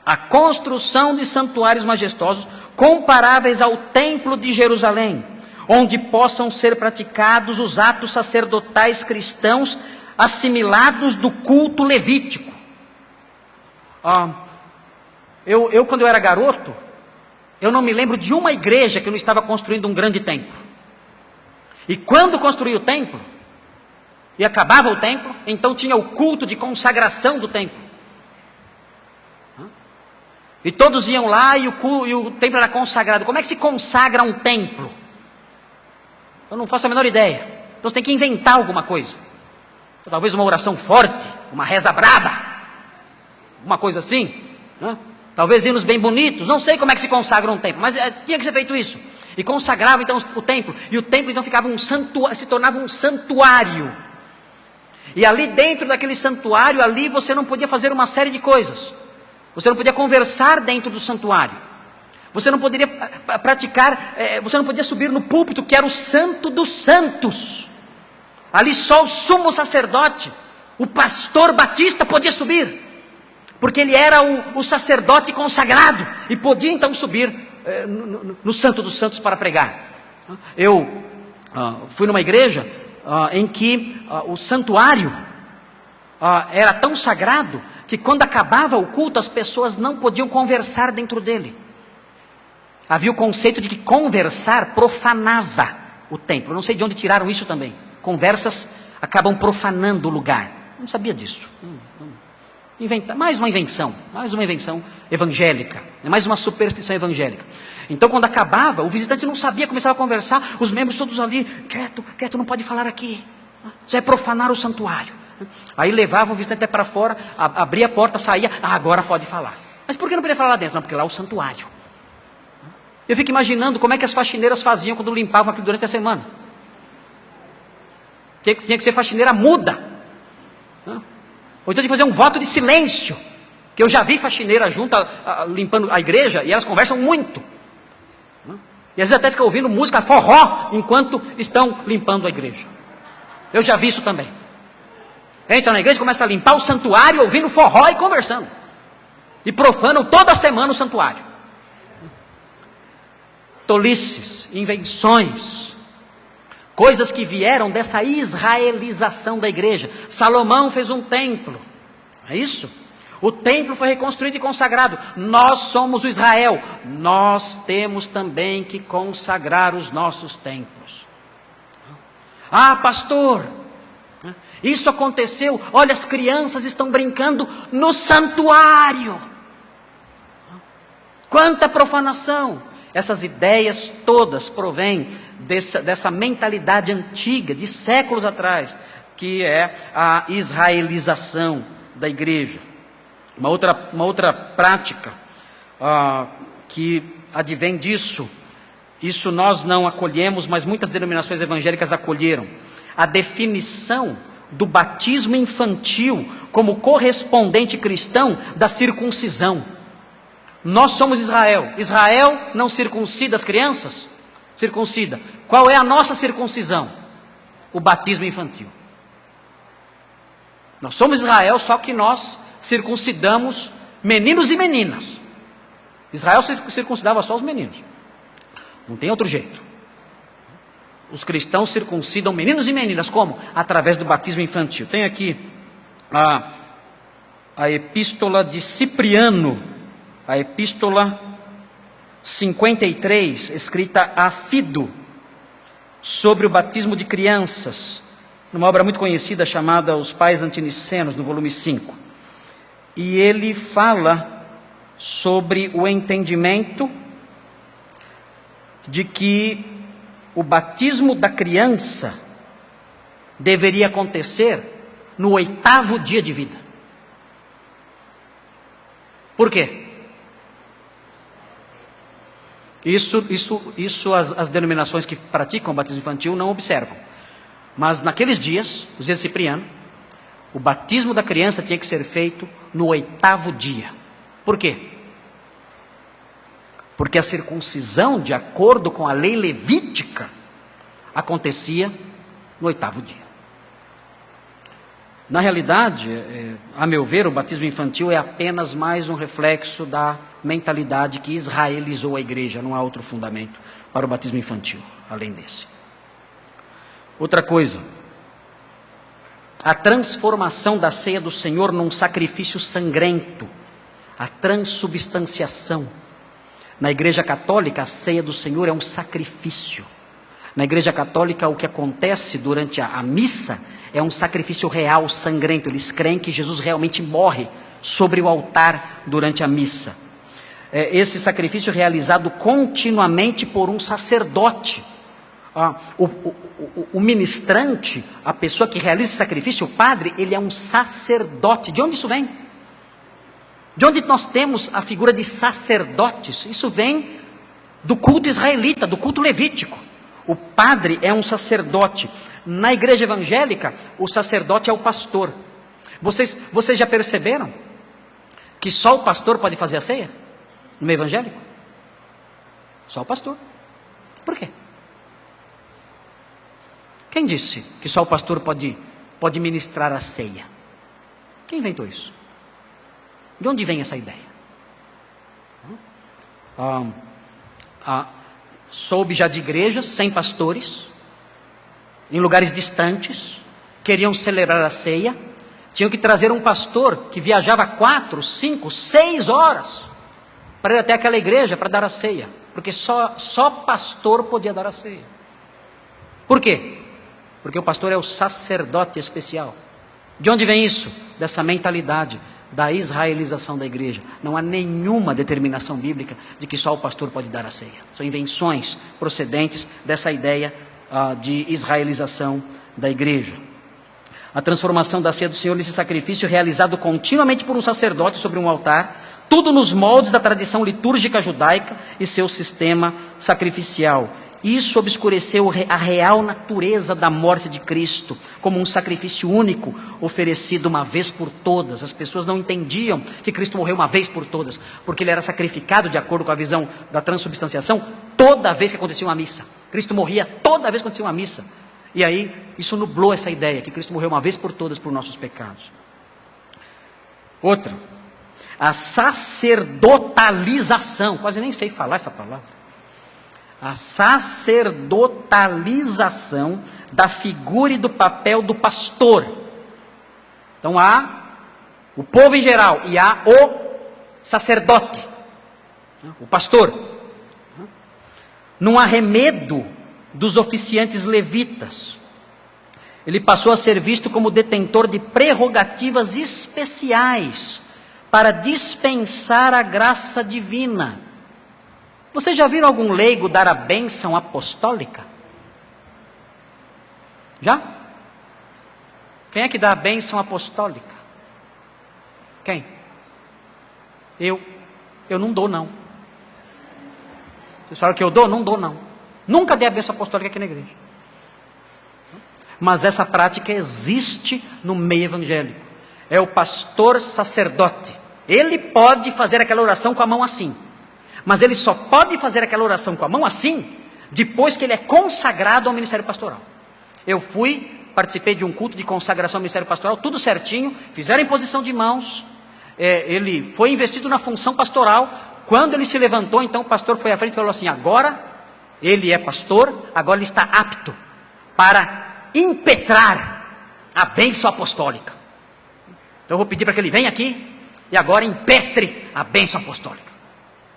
A construção de santuários majestosos comparáveis ao templo de Jerusalém, onde possam ser praticados os atos sacerdotais cristãos assimilados do culto levítico. Eu quando eu era garoto, eu não me lembro de uma igreja que não estava construindo um grande templo. E quando construía o templo, e acabava o templo, então tinha o culto de consagração do templo. E todos iam lá e o templo era consagrado. Como é que se consagra um templo? Eu não faço a menor ideia. Então você tem que inventar alguma coisa. Talvez uma oração forte, uma reza braba, uma coisa assim. Talvez hinos bem bonitos. Não sei como é que se consagra um templo, mas tinha que ser feito isso. E consagrava então o templo. E o templo então ficava se tornava um santuário. E ali dentro daquele santuário, ali você não podia fazer uma série de coisas. Você não podia conversar dentro do santuário. Você não poderia praticar, você não podia subir no púlpito, que era o santo dos santos. Ali só o sumo sacerdote, o pastor batista podia subir. Porque ele era o sacerdote consagrado. E podia então subir no santo dos santos para pregar. Eu fui numa igreja em que o santuário era tão sagrado que quando acabava o culto as pessoas não podiam conversar dentro dele. Havia o conceito de que conversar profanava o templo. Eu não sei de onde tiraram isso também. Conversas acabam profanando o lugar. Não sabia disso. Mais uma invenção evangélica, mais uma superstição evangélica. Então quando acabava, o visitante não sabia, começava a conversar, os membros todos ali, quieto, não pode falar aqui, isso é profanar o santuário. Aí levava o visitante até para fora, abria a porta, saía, agora pode falar. Mas por que não podia falar lá dentro? Não, porque lá é o santuário. Eu fico imaginando como é que as faxineiras faziam quando limpavam aquilo durante a semana. Tinha que ser faxineira muda. Ou então de fazer um voto de silêncio. Que eu já vi faxineira junto, limpando a igreja, e elas conversam muito. E às vezes até ficam ouvindo música forró, enquanto estão limpando a igreja. Eu já vi isso também. Entram na igreja e começam a limpar o santuário, ouvindo forró e conversando. E profanam toda semana o santuário. Tolices, invenções, coisas que vieram dessa israelização da igreja. Salomão fez um templo, é isso? O templo foi reconstruído e consagrado. Nós somos o Israel. Nós temos também que consagrar os nossos templos. Pastor, isso aconteceu. Olha, as crianças estão brincando no santuário. Quanta profanação. Essas ideias todas provêm dessa mentalidade antiga, de séculos atrás, que é a israelização da igreja. Uma outra prática que advém disso, isso nós não acolhemos, mas muitas denominações evangélicas acolheram, a definição do batismo infantil como correspondente cristão da circuncisão. Nós somos Israel. Israel não circuncida as crianças? Circuncida. Qual é a nossa circuncisão? O batismo infantil. Nós somos Israel, só que nós circuncidamos meninos e meninas. Israel circuncidava só os meninos. Não tem outro jeito. Os cristãos circuncidam meninos e meninas. Como? Através do batismo infantil. Tem aqui a epístola de Cipriano, a epístola 53, escrita a Fido, sobre o batismo de crianças, numa obra muito conhecida chamada Os Pais Antinicenos, no volume 5. E ele fala sobre o entendimento de que o batismo da criança deveria acontecer no 8º dia de vida. Por quê? Isso as denominações que praticam o batismo infantil não observam. Mas naqueles dias, os dias de Cipriano, o batismo da criança tinha que ser feito no 8º dia. Por quê? Porque a circuncisão, de acordo com a lei levítica, acontecia no 8º dia. Na realidade, a meu ver, o batismo infantil é apenas mais um reflexo da mentalidade que israelizou a igreja. Não há outro fundamento para o batismo infantil, além desse. Outra coisa, a transformação da ceia do Senhor num sacrifício sangrento, a transubstanciação. Na Igreja Católica, a ceia do Senhor é um sacrifício. Na Igreja Católica, o que acontece durante a missa é um sacrifício real, sangrento. Eles creem que Jesus realmente morre sobre o altar durante a missa. Esse sacrifício é realizado continuamente por um sacerdote. O ministrante, a pessoa que realiza esse sacrifício, o padre, ele é um sacerdote. De onde isso vem? De onde nós temos a figura de sacerdotes? Isso vem do culto israelita, do culto levítico. O padre é um sacerdote. Na igreja evangélica, o sacerdote é o pastor. Vocês já perceberam que só o pastor pode fazer a ceia? No meio evangélico? Só o pastor. Por quê? Quem disse que só o pastor pode ministrar a ceia? Quem inventou isso? De onde vem essa ideia? Soube já de igrejas sem pastores, em lugares distantes, queriam celebrar a ceia, tinham que trazer um pastor que viajava 4, 5, 6 horas para ir até aquela igreja para dar a ceia, porque só pastor podia dar a ceia. Por quê? Porque o pastor é o sacerdote especial. De onde vem isso? Dessa mentalidade da israelização da igreja. Não há nenhuma determinação bíblica de que só o pastor pode dar a ceia. São invenções procedentes dessa ideia de israelização da igreja. A transformação da ceia do Senhor nesse sacrifício realizado continuamente por um sacerdote sobre um altar, tudo nos moldes da tradição litúrgica judaica e seu sistema sacrificial. Isso obscureceu a real natureza da morte de Cristo, como um sacrifício único, oferecido uma vez por todas. As pessoas não entendiam que Cristo morreu uma vez por todas, porque ele era sacrificado, de acordo com a visão da transubstanciação, toda vez que acontecia uma missa. Cristo morria toda vez que acontecia uma missa. E aí, isso nublou essa ideia, que Cristo morreu uma vez por todas por nossos pecados. Outra, a sacerdotalização, quase nem sei falar essa palavra. A sacerdotalização da figura e do papel do pastor. Então há o povo em geral e há o sacerdote, o pastor. Num arremedo dos oficiantes levitas, ele passou a ser visto como detentor de prerrogativas especiais para dispensar a graça divina. Vocês já viram algum leigo dar a bênção apostólica? Já? Quem é que dá a bênção apostólica? Quem? Eu não dou, não. Vocês falam que eu dou? Não dou, não. Nunca dei a bênção apostólica aqui na igreja. Mas essa prática existe no meio evangélico. É o pastor sacerdote. Ele pode fazer aquela oração com a mão assim. Mas ele só pode fazer aquela oração com a mão assim, depois que ele é consagrado ao ministério pastoral. Eu participei de um culto de consagração ao ministério pastoral, tudo certinho, fizeram imposição de mãos, ele foi investido na função pastoral. Quando ele se levantou, então o pastor foi à frente e falou assim: agora ele é pastor, agora ele está apto para impetrar a bênção apostólica. Então eu vou pedir para que ele venha aqui e agora impetre a bênção apostólica.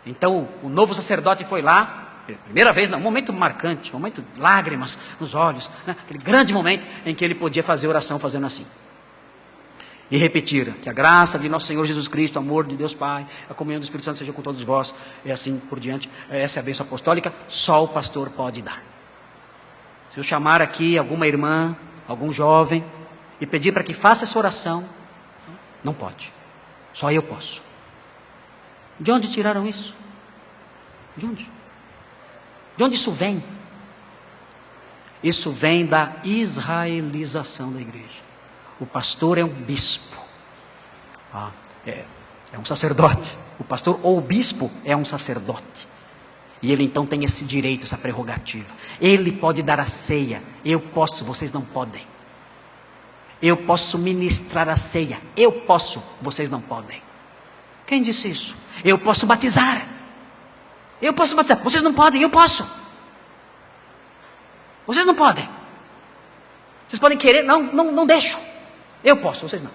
Então o novo sacerdote foi lá, primeira vez, um momento marcante, um momento de lágrimas nos olhos, né? Aquele grande momento em que ele podia fazer oração fazendo assim. e repetir: que a graça de nosso Senhor Jesus Cristo, o amor de Deus Pai, a comunhão do Espírito Santo seja com todos vós, e assim por diante. Essa é a bênção apostólica, só o pastor pode dar. Se eu chamar aqui alguma irmã, algum jovem, e pedir para que faça essa oração, não pode, só eu posso. De onde tiraram isso? De onde? De onde isso vem? Isso vem da israelização da igreja. O pastor é um bispo, é um sacerdote. O pastor ou o bispo é um sacerdote. E ele então tem esse direito, essa prerrogativa. Ele pode dar a ceia, eu posso, vocês não podem. Eu posso ministrar a ceia, eu posso, vocês não podem. Quem disse isso? Eu posso batizar, vocês não podem, eu posso. Vocês não podem. Vocês podem querer, não deixo. Eu posso, vocês não.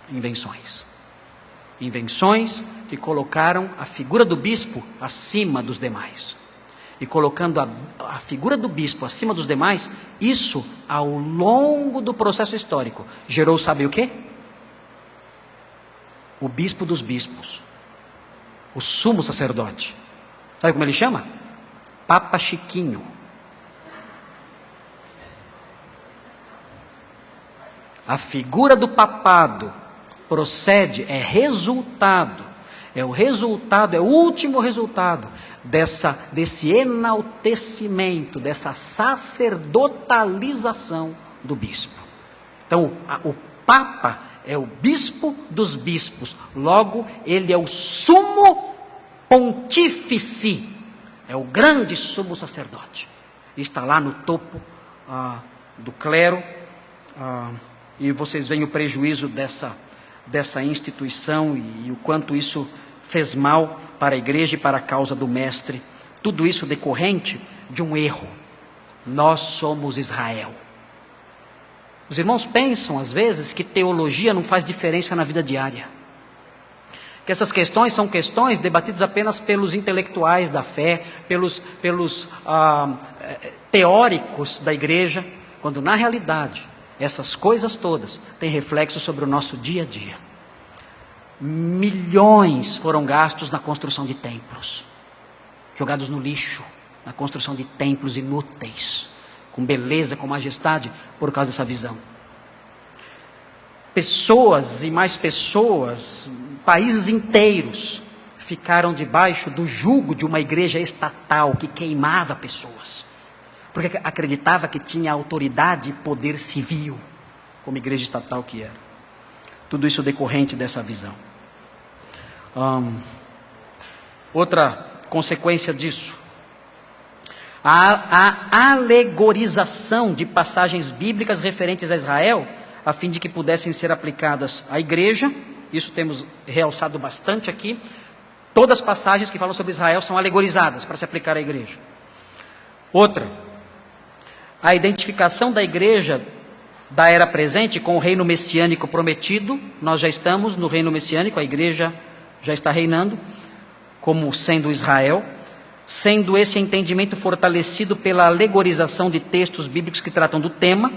Invenções. Invenções que colocaram a figura do bispo acima dos demais. E colocando a figura do bispo acima dos demais, isso, ao longo do processo histórico, gerou, sabe o quê? O bispo dos bispos. O sumo sacerdote. Sabe como ele chama? Papa Chiquinho. A figura do papado procede, é resultado, é o resultado, é o último resultado desse enaltecimento, dessa sacerdotalização do bispo. Então, o Papa é o bispo dos bispos, logo, ele é o sumo pontífice, é o grande sumo sacerdote. Está lá no topo do clero, e vocês veem o prejuízo dessa instituição e o quanto isso fez mal para a igreja e para a causa do mestre. Tudo isso decorrente de um erro. Nós somos Israel. Os irmãos pensam às vezes que teologia não faz diferença na vida diária. Que essas questões são questões debatidas apenas pelos intelectuais da fé, pelos teóricos da igreja, quando na realidade essas coisas todas têm reflexo sobre o nosso dia a dia. Milhões foram gastos na construção de templos, jogados no lixo, na construção de templos inúteis, com beleza, com majestade, por causa dessa visão. Pessoas e mais pessoas, países inteiros, ficaram debaixo do jugo de uma igreja estatal que queimava pessoas, porque acreditava que tinha autoridade e poder civil, como igreja estatal que era. Tudo isso decorrente dessa visão. Outra consequência disso, a alegorização de passagens bíblicas referentes a Israel, a fim de que pudessem ser aplicadas à igreja. Isso temos realçado bastante aqui. Todas as passagens que falam sobre Israel são alegorizadas para se aplicar à igreja. Outra, a identificação da igreja da era presente com o reino messiânico prometido. Nós já estamos no reino messiânico, a igreja já está reinando, como sendo Israel, sendo esse entendimento fortalecido pela alegorização de textos bíblicos que tratam do tema.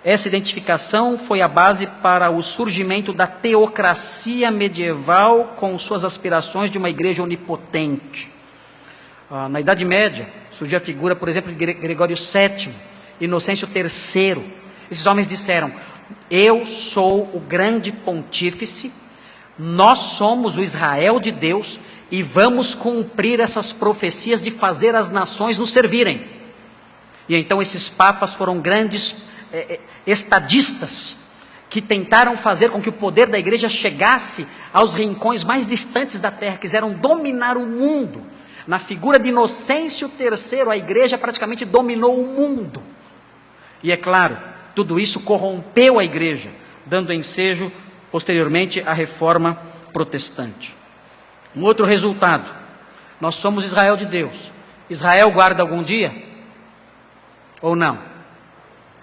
Essa identificação foi a base para o surgimento da teocracia medieval, com suas aspirações de uma igreja onipotente. Na Idade Média, surgiu a figura, por exemplo, de Gregório VII, Inocêncio III. Esses homens disseram: eu sou o grande pontífice, nós somos o Israel de Deus e vamos cumprir essas profecias de fazer as nações nos servirem. E então esses papas foram grandes estadistas que tentaram fazer com que o poder da igreja chegasse aos rincões mais distantes da terra, quiseram dominar o mundo. Na figura de Inocêncio III, a igreja praticamente dominou o mundo. E é claro, tudo isso corrompeu a igreja, dando ensejo posteriormente à reforma protestante. Um outro resultado: nós somos Israel de Deus. Israel guarda algum dia? Ou não?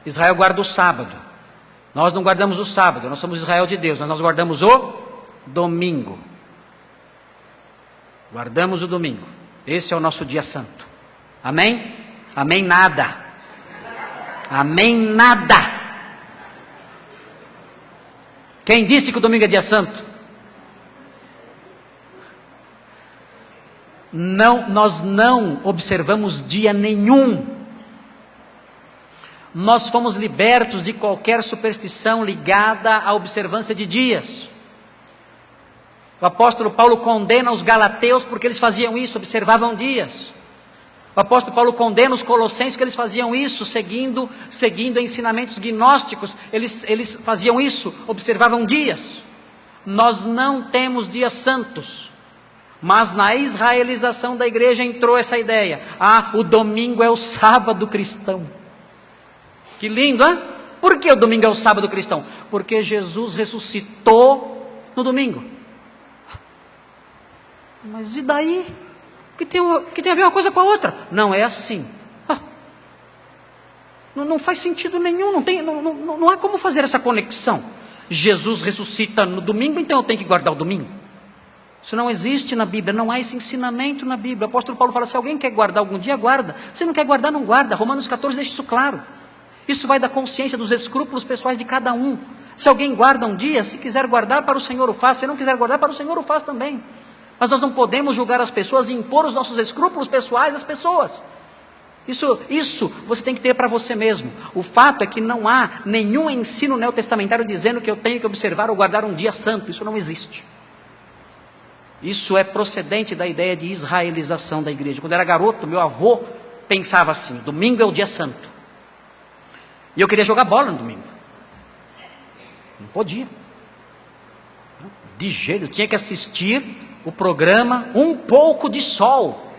Israel guarda o sábado. Nós não guardamos o sábado, nós somos Israel de Deus, mas nós guardamos o domingo. Guardamos o domingo. Esse é o nosso dia santo. Amém? Amém nada. Amém nada. Quem disse que o domingo é dia santo? Não, nós não observamos dia nenhum. Nós fomos libertos de qualquer superstição ligada à observância de dias. O apóstolo Paulo condena os galateus porque eles faziam isso, observavam dias. O apóstolo Paulo condena os colossenses porque eles faziam isso, seguindo ensinamentos gnósticos. Eles faziam isso, observavam dias. Nós não temos dias santos. Mas na israelização da igreja entrou essa ideia. O domingo é o sábado cristão. Que lindo, hein? Por que o domingo é o sábado cristão? Porque Jesus ressuscitou no domingo. Mas e daí? Que tem a ver uma coisa com a outra? Não é assim. Não faz sentido nenhum. Não há como fazer essa conexão. Jesus ressuscita no domingo, então eu tenho que guardar o domingo. Isso não existe na Bíblia, não há esse ensinamento na Bíblia. O apóstolo Paulo fala, se alguém quer guardar algum dia, guarda. Se não quer guardar, não guarda. Romanos 14 deixa isso claro. Isso vai da consciência, dos escrúpulos pessoais de cada um. Se alguém guarda um dia, se quiser guardar, para o Senhor o faz. Se não quiser guardar, para o Senhor o faz também. Mas nós não podemos julgar as pessoas e impor os nossos escrúpulos pessoais às pessoas. Isso você tem que ter para você mesmo. O fato é que não há nenhum ensino neotestamentário dizendo que eu tenho que observar ou guardar um dia santo. Isso não existe. Isso é procedente da ideia de israelização da igreja. Quando eu era garoto, meu avô pensava assim, domingo é o dia santo. E eu queria jogar bola no domingo. Não podia. De jeito, eu tinha que assistir o programa Um Pouco de Sol,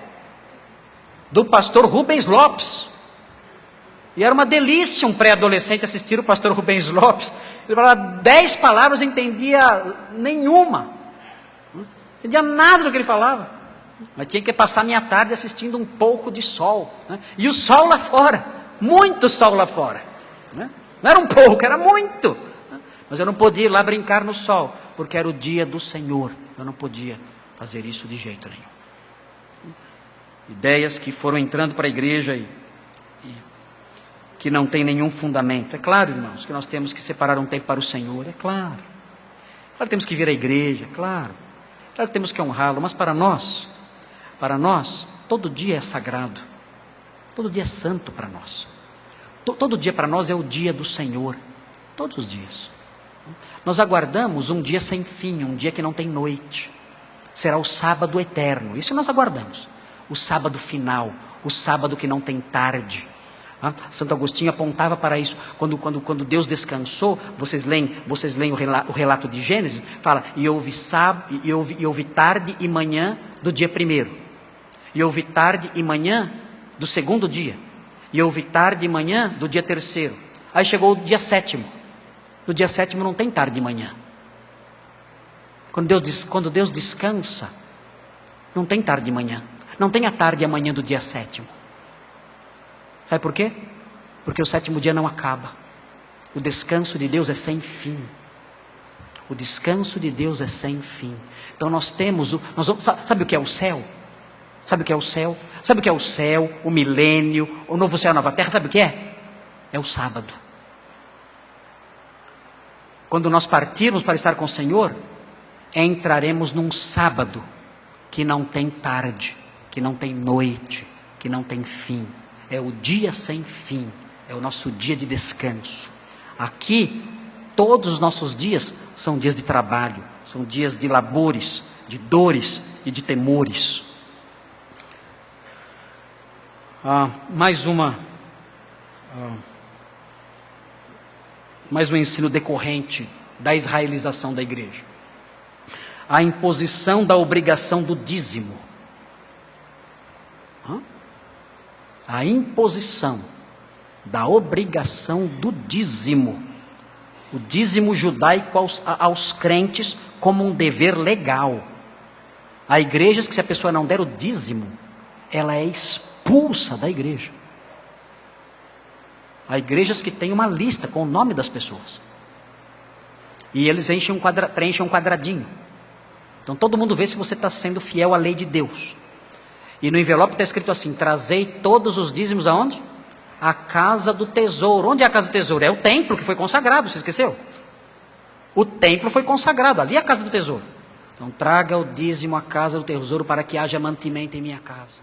do pastor Rubens Lopes. E era uma delícia um pré-adolescente assistir o pastor Rubens Lopes. Ele falava 10 palavras, eu não entendia nenhuma. Não entendia nada do que ele falava. Mas tinha que passar minha tarde assistindo Um Pouco de Sol. E o sol lá fora, muito sol lá fora. Não era um pouco, era muito. Mas eu não podia ir lá brincar no sol, porque era o dia do Senhor. Eu não podia fazer isso de jeito nenhum. Ideias que foram entrando para a igreja e que não tem nenhum fundamento. É claro, irmãos, que nós temos que separar um tempo para o Senhor, é claro. Claro que temos que vir à igreja, claro. Claro que temos que honrá-lo, mas para nós, todo dia é sagrado. Todo dia é santo para nós. Todo dia para nós é o dia do Senhor. Todos os dias. Nós aguardamos um dia sem fim, um dia que não tem noite. Será o sábado eterno. Isso nós aguardamos. O sábado final, o sábado que não tem tarde. Santo Agostinho apontava para isso. Quando Deus descansou, vocês leem o relato de Gênesis, fala, e houve tarde e manhã do dia primeiro. E houve tarde e manhã do segundo dia. E houve tarde e manhã do dia terceiro. Aí chegou o dia sétimo. No dia sétimo não tem tarde e manhã. Quando Deus descansa, não tem tarde e manhã. Não tem a tarde e a manhã do dia sétimo. Sabe por quê? Porque o sétimo dia não acaba. O descanso de Deus é sem fim. O descanso de Deus é sem fim. Então sabe o que é o céu? Sabe o que é o céu? Sabe o que é o céu, o milênio, o novo céu e a nova terra? Sabe o que é? É o sábado. Quando nós partirmos para estar com o Senhor, entraremos num sábado que não tem tarde, que não tem noite, que não tem fim. É o dia sem fim, é o nosso dia de descanso. Aqui, todos os nossos dias são dias de trabalho, são dias de labores, de dores e de temores. Mais um ensino decorrente da israelização da igreja. A imposição da obrigação do dízimo. A imposição da obrigação do dízimo. O dízimo judaico aos crentes como um dever legal. Há igrejas que, se a pessoa não der o dízimo, ela é expulsa da igreja. Há igrejas que têm uma lista com o nome das pessoas. E eles preenchem um quadradinho. Então todo mundo vê se você está sendo fiel à lei de Deus. E no envelope está escrito assim: trazei todos os dízimos aonde? À casa do tesouro. Onde é a casa do tesouro? É o templo que foi consagrado, você esqueceu? O templo foi consagrado, ali é a casa do tesouro. Então traga o dízimo à casa do tesouro para que haja mantimento em minha casa.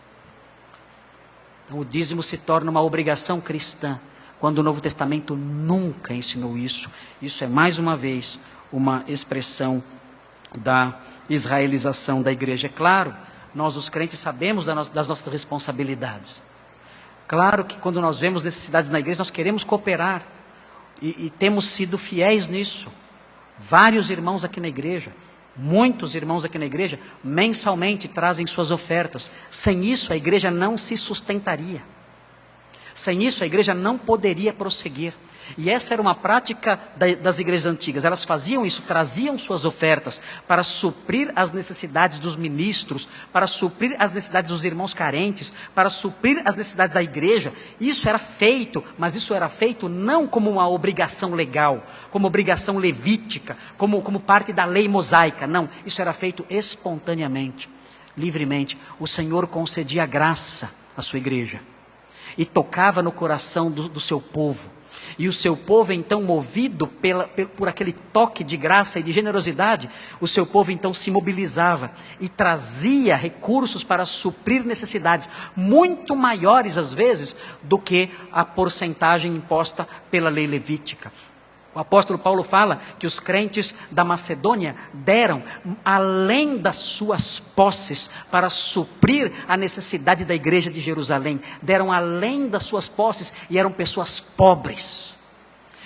Então o dízimo se torna uma obrigação cristã, quando o Novo Testamento nunca ensinou isso. Isso é mais uma vez uma expressão da israelização da igreja. É claro, nós os crentes sabemos das nossas responsabilidades. Claro que quando nós vemos necessidades na igreja, nós queremos cooperar. E temos sido fiéis nisso. Vários irmãos aqui na igreja, muitos irmãos aqui na igreja, mensalmente trazem suas ofertas. Sem isso a igreja não se sustentaria. Sem isso a igreja não poderia prosseguir. E essa era uma prática das igrejas antigas. Elas faziam isso, traziam suas ofertas para suprir as necessidades dos ministros, para suprir as necessidades dos irmãos carentes, para suprir as necessidades da igreja. Isso era feito, mas isso era feito não como uma obrigação legal, como obrigação levítica, como parte da lei mosaica. Não, isso era feito espontaneamente, livremente. O Senhor concedia graça à sua igreja e tocava no coração do seu povo. E o seu povo então, movido por aquele toque de graça e de generosidade, o seu povo então se mobilizava e trazia recursos para suprir necessidades muito maiores às vezes do que a porcentagem imposta pela lei levítica. O apóstolo Paulo fala que os crentes da Macedônia deram além das suas posses para suprir a necessidade da igreja de Jerusalém. Deram além das suas posses e eram pessoas pobres.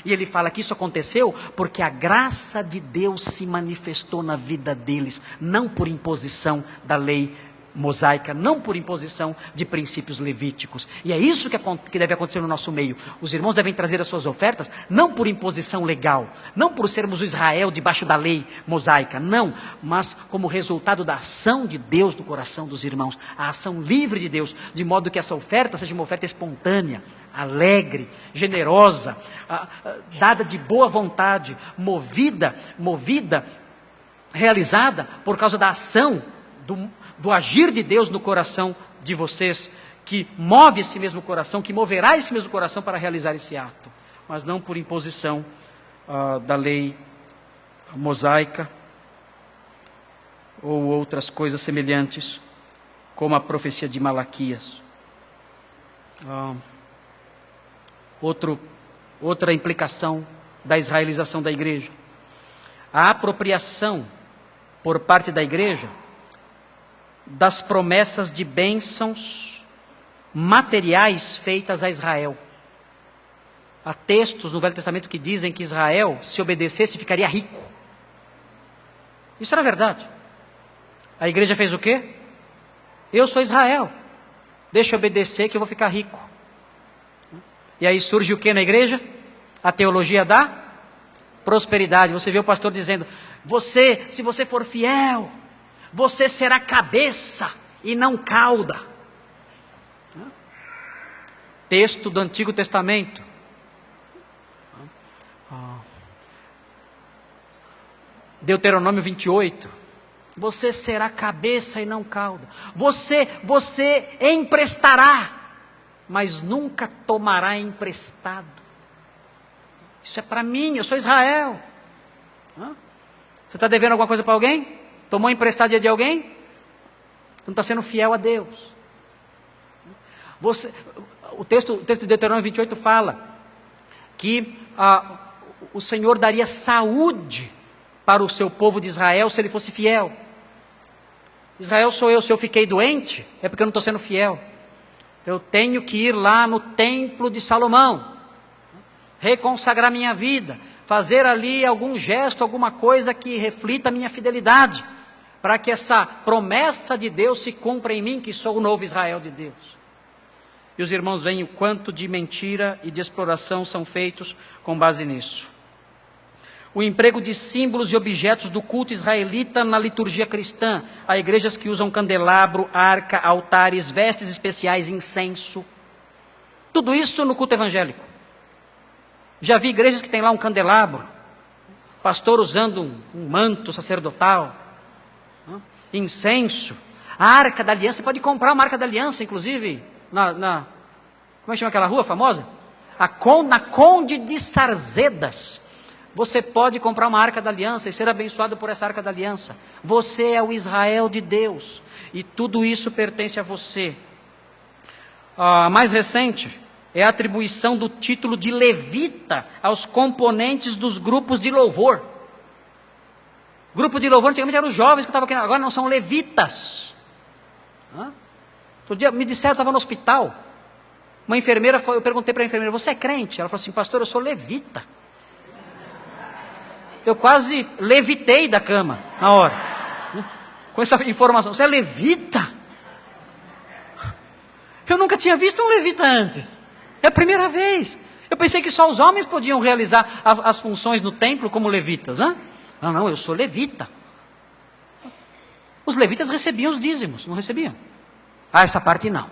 E ele fala que isso aconteceu porque a graça de Deus se manifestou na vida deles, não por imposição da lei mosaica, não por imposição de princípios levíticos. E é isso que deve acontecer no nosso meio. Os irmãos devem trazer as suas ofertas, não por imposição legal, não por sermos o Israel debaixo da lei mosaica, não, mas como resultado da ação de Deus no coração dos irmãos, a ação livre de Deus, de modo que essa oferta seja uma oferta espontânea, alegre, generosa, dada de boa vontade, movida, realizada por causa da ação do agir de Deus no coração de vocês, que move esse mesmo coração, que moverá esse mesmo coração para realizar esse ato, mas não por imposição da lei mosaica ou outras coisas semelhantes, como a profecia de Malaquias. Outra implicação da israelização da igreja: a apropriação por parte da igreja das promessas de bênçãos materiais feitas a Israel. Há textos no Velho Testamento que dizem que Israel, se obedecesse, ficaria rico. Isso era verdade. A igreja fez o quê? Eu sou Israel, deixa eu obedecer que eu vou ficar rico. E aí surge o que na igreja? A teologia da prosperidade. Você vê o pastor dizendo: se você for fiel, você será cabeça e não cauda. Texto do Antigo Testamento. Deuteronômio 28. Você será cabeça e não cauda. Você emprestará, mas nunca tomará emprestado. Isso é para mim, eu sou Israel. Você está devendo alguma coisa para alguém? Tomou emprestado de alguém? Não está sendo fiel a Deus. O texto de Deuteronômio 28 fala que o Senhor daria saúde para o seu povo de Israel se ele fosse fiel. Israel sou eu, se eu fiquei doente, é porque eu não estou sendo fiel. Eu tenho que ir lá no templo de Salomão, reconsagrar minha vida, fazer ali algum gesto, alguma coisa que reflita a minha fidelidade, para que essa promessa de Deus se cumpra em mim, que sou o novo Israel de Deus. E os irmãos veem o quanto de mentira e de exploração são feitos com base nisso. O emprego de símbolos e objetos do culto israelita na liturgia cristã. Há igrejas que usam candelabro, arca, altares, vestes especiais, incenso. Tudo isso no culto evangélico. Já vi igrejas que tem lá um candelabro, pastor usando um manto sacerdotal, incenso, a arca da aliança. Você pode comprar uma arca da aliança, inclusive, como é que chama aquela rua famosa? Na Conde de Sarzedas. Você pode comprar uma arca da aliança e ser abençoado por essa arca da aliança. Você é o Israel de Deus. E tudo isso pertence a você. A mais recente é a atribuição do título de levita aos componentes dos grupos de louvor. Grupo de louvor antigamente eram os jovens que estavam aqui, agora não, são levitas. Outro dia me disseram, eu estava no hospital, uma enfermeira, eu perguntei para a enfermeira, você é crente? Ela falou assim, pastor, eu sou levita. Eu quase levitei da cama na hora, com essa informação. Você é levita? Eu nunca tinha visto um levita antes. É a primeira vez. Eu pensei que só os homens podiam realizar as funções no templo como levitas. Não, eu sou levita. Os levitas recebiam os dízimos, não recebiam? Essa parte não.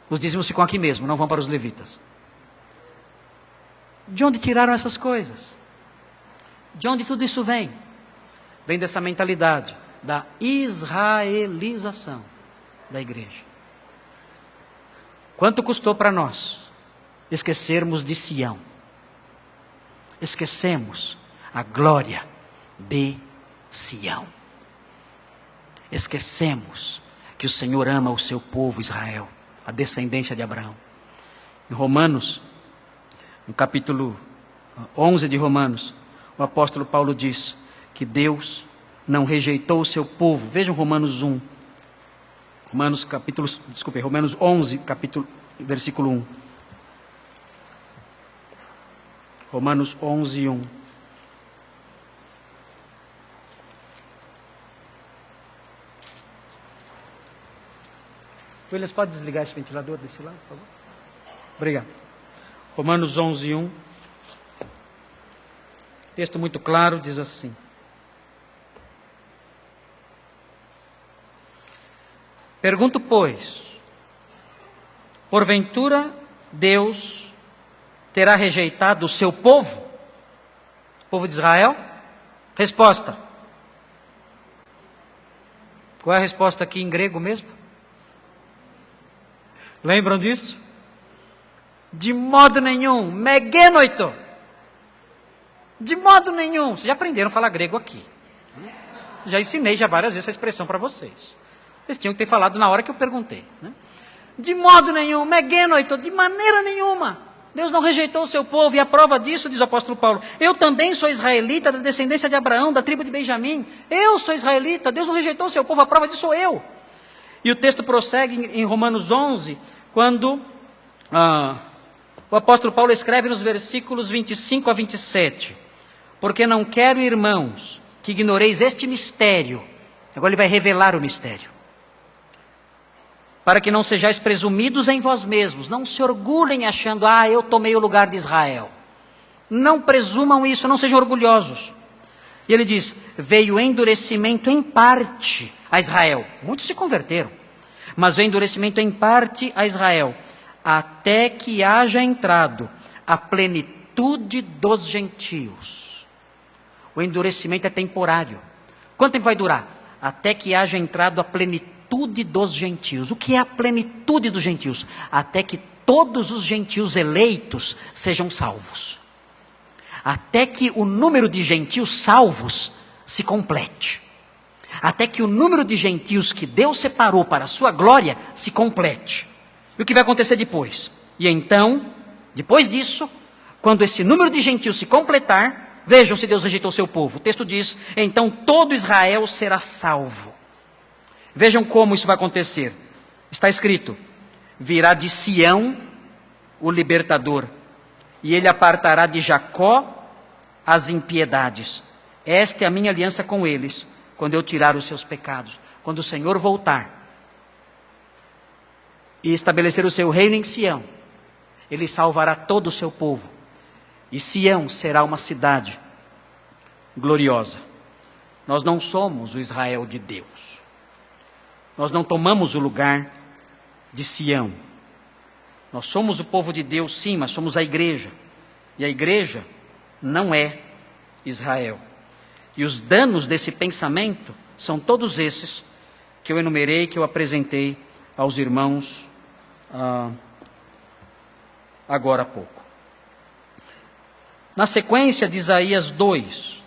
Os dízimos ficam aqui mesmo, não vão para os levitas. De onde tiraram essas coisas? De onde tudo isso vem? Vem dessa mentalidade da israelização da igreja. Quanto custou para nós esquecermos de Sião? Esquecemos a glória de Sião. Esquecemos que o Senhor ama o seu povo Israel, a descendência de Abraão. Em Romanos, no capítulo 11 de Romanos, o apóstolo Paulo diz que Deus não rejeitou o seu povo. Vejam Romanos 1. Romanos 11, versículo 1. Romanos 11, 1. Williams, pode desligar esse ventilador desse lado, por favor? Obrigado. Romanos 11, 1. Texto muito claro, diz assim. Pergunto, pois, porventura Deus terá rejeitado o seu povo? O povo de Israel? Resposta. Qual é a resposta aqui em grego mesmo? Lembram disso? De modo nenhum. Megenoito. De modo nenhum. Vocês já aprenderam a falar grego aqui. Já ensinei várias vezes essa expressão para vocês. Vocês tinham que ter falado na hora que eu perguntei. De modo nenhum. Megenoito. De maneira nenhuma. Deus não rejeitou o seu povo. E a prova disso, diz o apóstolo Paulo, eu também sou israelita da descendência de Abraão, da tribo de Benjamim. Eu sou israelita. Deus não rejeitou o seu povo. A prova disso sou eu. E o texto prossegue em Romanos 11, quando o apóstolo Paulo escreve nos versículos 25 a 27. Porque não quero, irmãos, que ignoreis este mistério. Agora ele vai revelar o mistério. Para que não sejais presumidos em vós mesmos. Não se orgulhem achando, eu tomei o lugar de Israel. Não presumam isso, não sejam orgulhosos. E ele diz, veio endurecimento em parte a Israel. Muitos se converteram. Mas veio endurecimento em parte a Israel. Até que haja entrado a plenitude dos gentios. O endurecimento é temporário. Quanto tempo vai durar? Até que haja entrado a plenitude dos gentios. O que é a plenitude dos gentios? Até que todos os gentios eleitos sejam salvos. Até que o número de gentios salvos se complete. Até que o número de gentios que Deus separou para a sua glória se complete. E o que vai acontecer depois? E então, depois disso, quando esse número de gentios se completar, vejam se Deus rejeitou o seu povo. O texto diz, então todo Israel será salvo. Vejam como isso vai acontecer. Está escrito, virá de Sião o libertador, e ele apartará de Jacó as impiedades. Esta é a minha aliança com eles, quando eu tirar os seus pecados. Quando o Senhor voltar e estabelecer o seu reino em Sião, ele salvará todo o seu povo. E Sião será uma cidade gloriosa. Nós não somos o Israel de Deus. Nós não tomamos o lugar de Sião. Nós somos o povo de Deus, sim, mas somos a igreja. E a igreja não é Israel. E os danos desse pensamento são todos esses que eu enumerei, que eu apresentei aos irmãos agora há pouco. Na sequência de Isaías 2,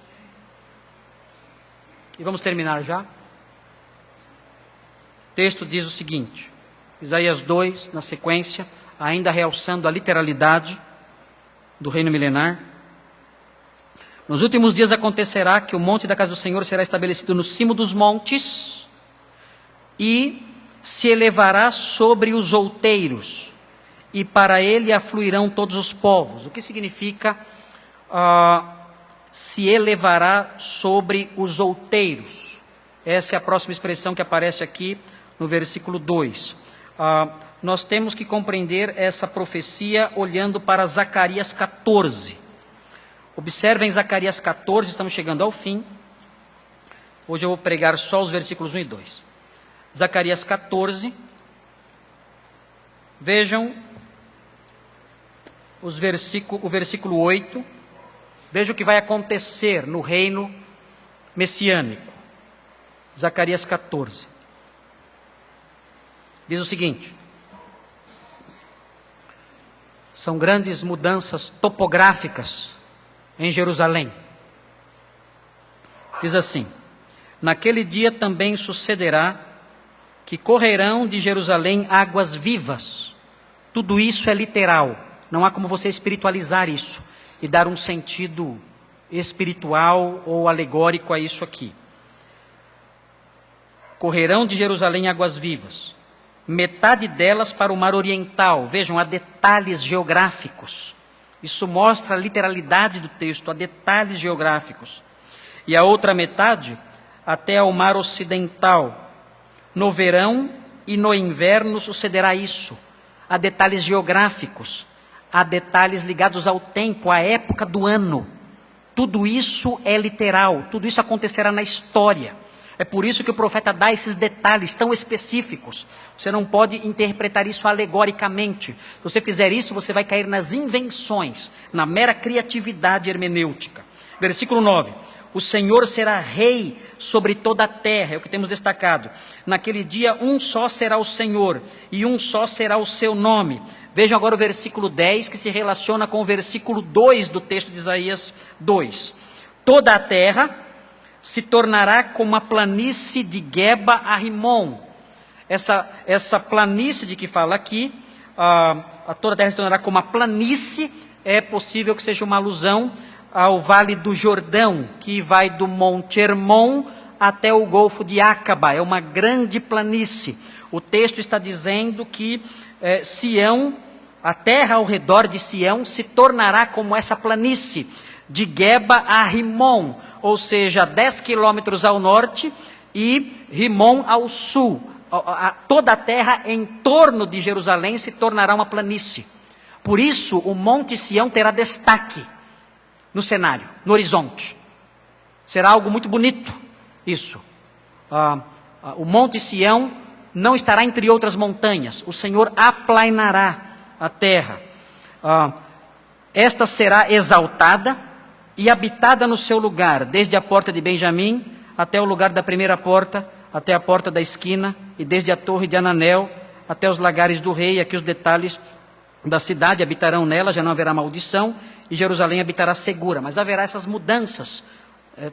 e vamos terminar já. O texto diz o seguinte, Isaías 2, na sequência, ainda realçando a literalidade do reino milenar. Nos últimos dias acontecerá que o monte da casa do Senhor será estabelecido no cimo dos montes e se elevará sobre os outeiros, e para ele afluirão todos os povos. O que significa se elevará sobre os outeiros? Essa é a próxima expressão que aparece aqui no versículo 2. Nós temos que compreender essa profecia olhando para Zacarias 14. Observem Zacarias 14, estamos chegando ao fim. Hoje eu vou pregar só os versículos 1 e 2. Zacarias 14. Vejam o versículo 8. Veja o que vai acontecer no reino messiânico. Zacarias 14. Diz o seguinte: são grandes mudanças topográficas em Jerusalém. Diz assim: naquele dia também sucederá que correrão de Jerusalém águas vivas. Tudo isso é literal. Não há como você espiritualizar isso e dar um sentido espiritual ou alegórico a isso aqui. Correrão de Jerusalém águas vivas, metade delas para o mar oriental. Vejam, há detalhes geográficos. Isso mostra a literalidade do texto, há detalhes geográficos. E a outra metade até ao mar ocidental. No verão e no inverno sucederá isso. Há detalhes geográficos, há detalhes ligados ao tempo, à época do ano. Tudo isso é literal, tudo isso acontecerá na história. É por isso que o profeta dá esses detalhes tão específicos. Você não pode interpretar isso alegoricamente. Se você fizer isso, você vai cair nas invenções, na mera criatividade hermenêutica. Versículo 9. O Senhor será rei sobre toda a terra, é o que temos destacado. Naquele dia, um só será o Senhor, e um só será o seu nome. Vejam agora o versículo 10, que se relaciona com o versículo 2 do texto de Isaías 2. Toda a terra se tornará como a planície de Geba a Rimon. Essa planície de que fala aqui, toda a terra se tornará como a planície, é possível que seja uma alusão ao Vale do Jordão, que vai do Monte Hermon até o Golfo de Acaba. É uma grande planície. O texto está dizendo que Sião, a terra ao redor de Sião, se tornará como essa planície, de Geba a Rimon, ou seja, 10 quilômetros ao norte e Rimon ao sul. Toda a terra em torno de Jerusalém se tornará uma planície. Por isso, o Monte Sião terá destaque no cenário, no horizonte. Será algo muito bonito, isso. O Monte Sião não estará entre outras montanhas. O Senhor aplainará a terra. Esta será exaltada e habitada no seu lugar, desde a porta de Benjamim até o lugar da primeira porta, até a porta da esquina, e desde a torre de Ananel até os lagares do rei. Aqui os detalhes da cidade: habitarão nela, já não haverá maldição, e Jerusalém habitará segura. Mas haverá essas mudanças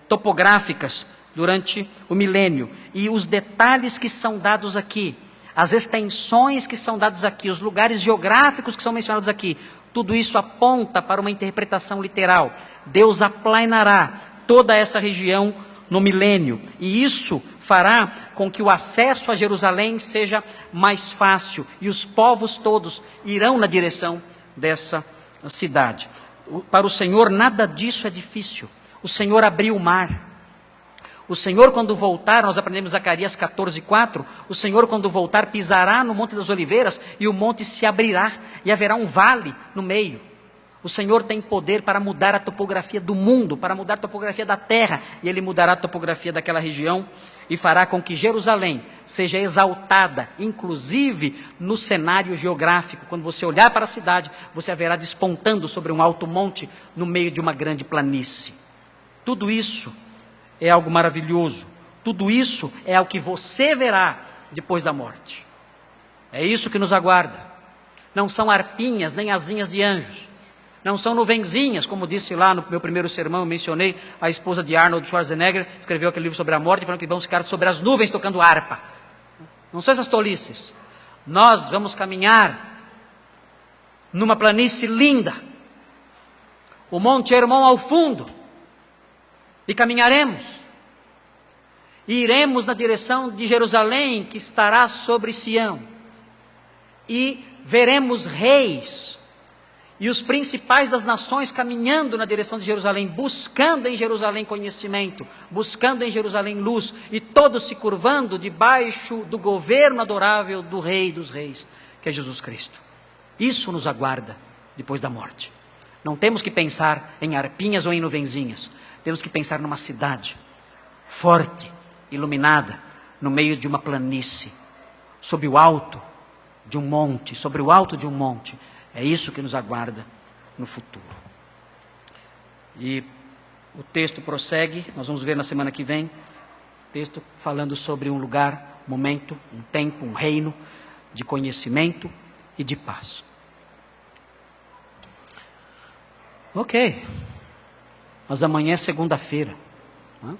topográficas durante o milênio. E os detalhes que são dados aqui, as extensões que são dadas aqui, os lugares geográficos que são mencionados aqui, tudo isso aponta para uma interpretação literal. Deus aplainará toda essa região no milênio. E isso fará com que o acesso a Jerusalém seja mais fácil. E os povos todos irão na direção dessa cidade. Para o Senhor nada disso é difícil. O Senhor abriu o mar. O Senhor, quando voltar, nós aprendemos Zacarias 14:4, o Senhor, quando voltar, pisará no Monte das Oliveiras e o monte se abrirá e haverá um vale no meio. O Senhor tem poder para mudar a topografia do mundo, para mudar a topografia da terra, e Ele mudará a topografia daquela região e fará com que Jerusalém seja exaltada, inclusive no cenário geográfico. Quando você olhar para a cidade, você a verá despontando sobre um alto monte no meio de uma grande planície. Tudo isso é algo maravilhoso. Tudo isso é o que você verá depois da morte. É isso que nos aguarda. Não são arpinhas nem asinhas de anjos. Não são nuvenzinhas, como disse lá no meu primeiro sermão, eu mencionei a esposa de Arnold Schwarzenegger, escreveu aquele livro sobre a morte, falando que vamos ficar sobre as nuvens tocando harpa. Não são essas tolices. Nós vamos caminhar numa planície linda, o Monte Hermon ao fundo, e caminharemos, e iremos na direção de Jerusalém, que estará sobre Sião, e veremos reis, e os principais das nações caminhando na direção de Jerusalém, buscando em Jerusalém conhecimento, buscando em Jerusalém luz, e todos se curvando debaixo do governo adorável do Rei dos Reis, que é Jesus Cristo. Isso nos aguarda depois da morte. Não temos que pensar em arpinhas ou em nuvenzinhas, temos que pensar numa cidade forte, iluminada, no meio de uma planície, sob o alto de um monte, sobre o alto de um monte. É isso que nos aguarda no futuro. E o texto prossegue, nós vamos ver na semana que vem, texto falando sobre um lugar, um momento, um tempo, um reino de conhecimento e de paz. Ok, mas amanhã é segunda-feira, né?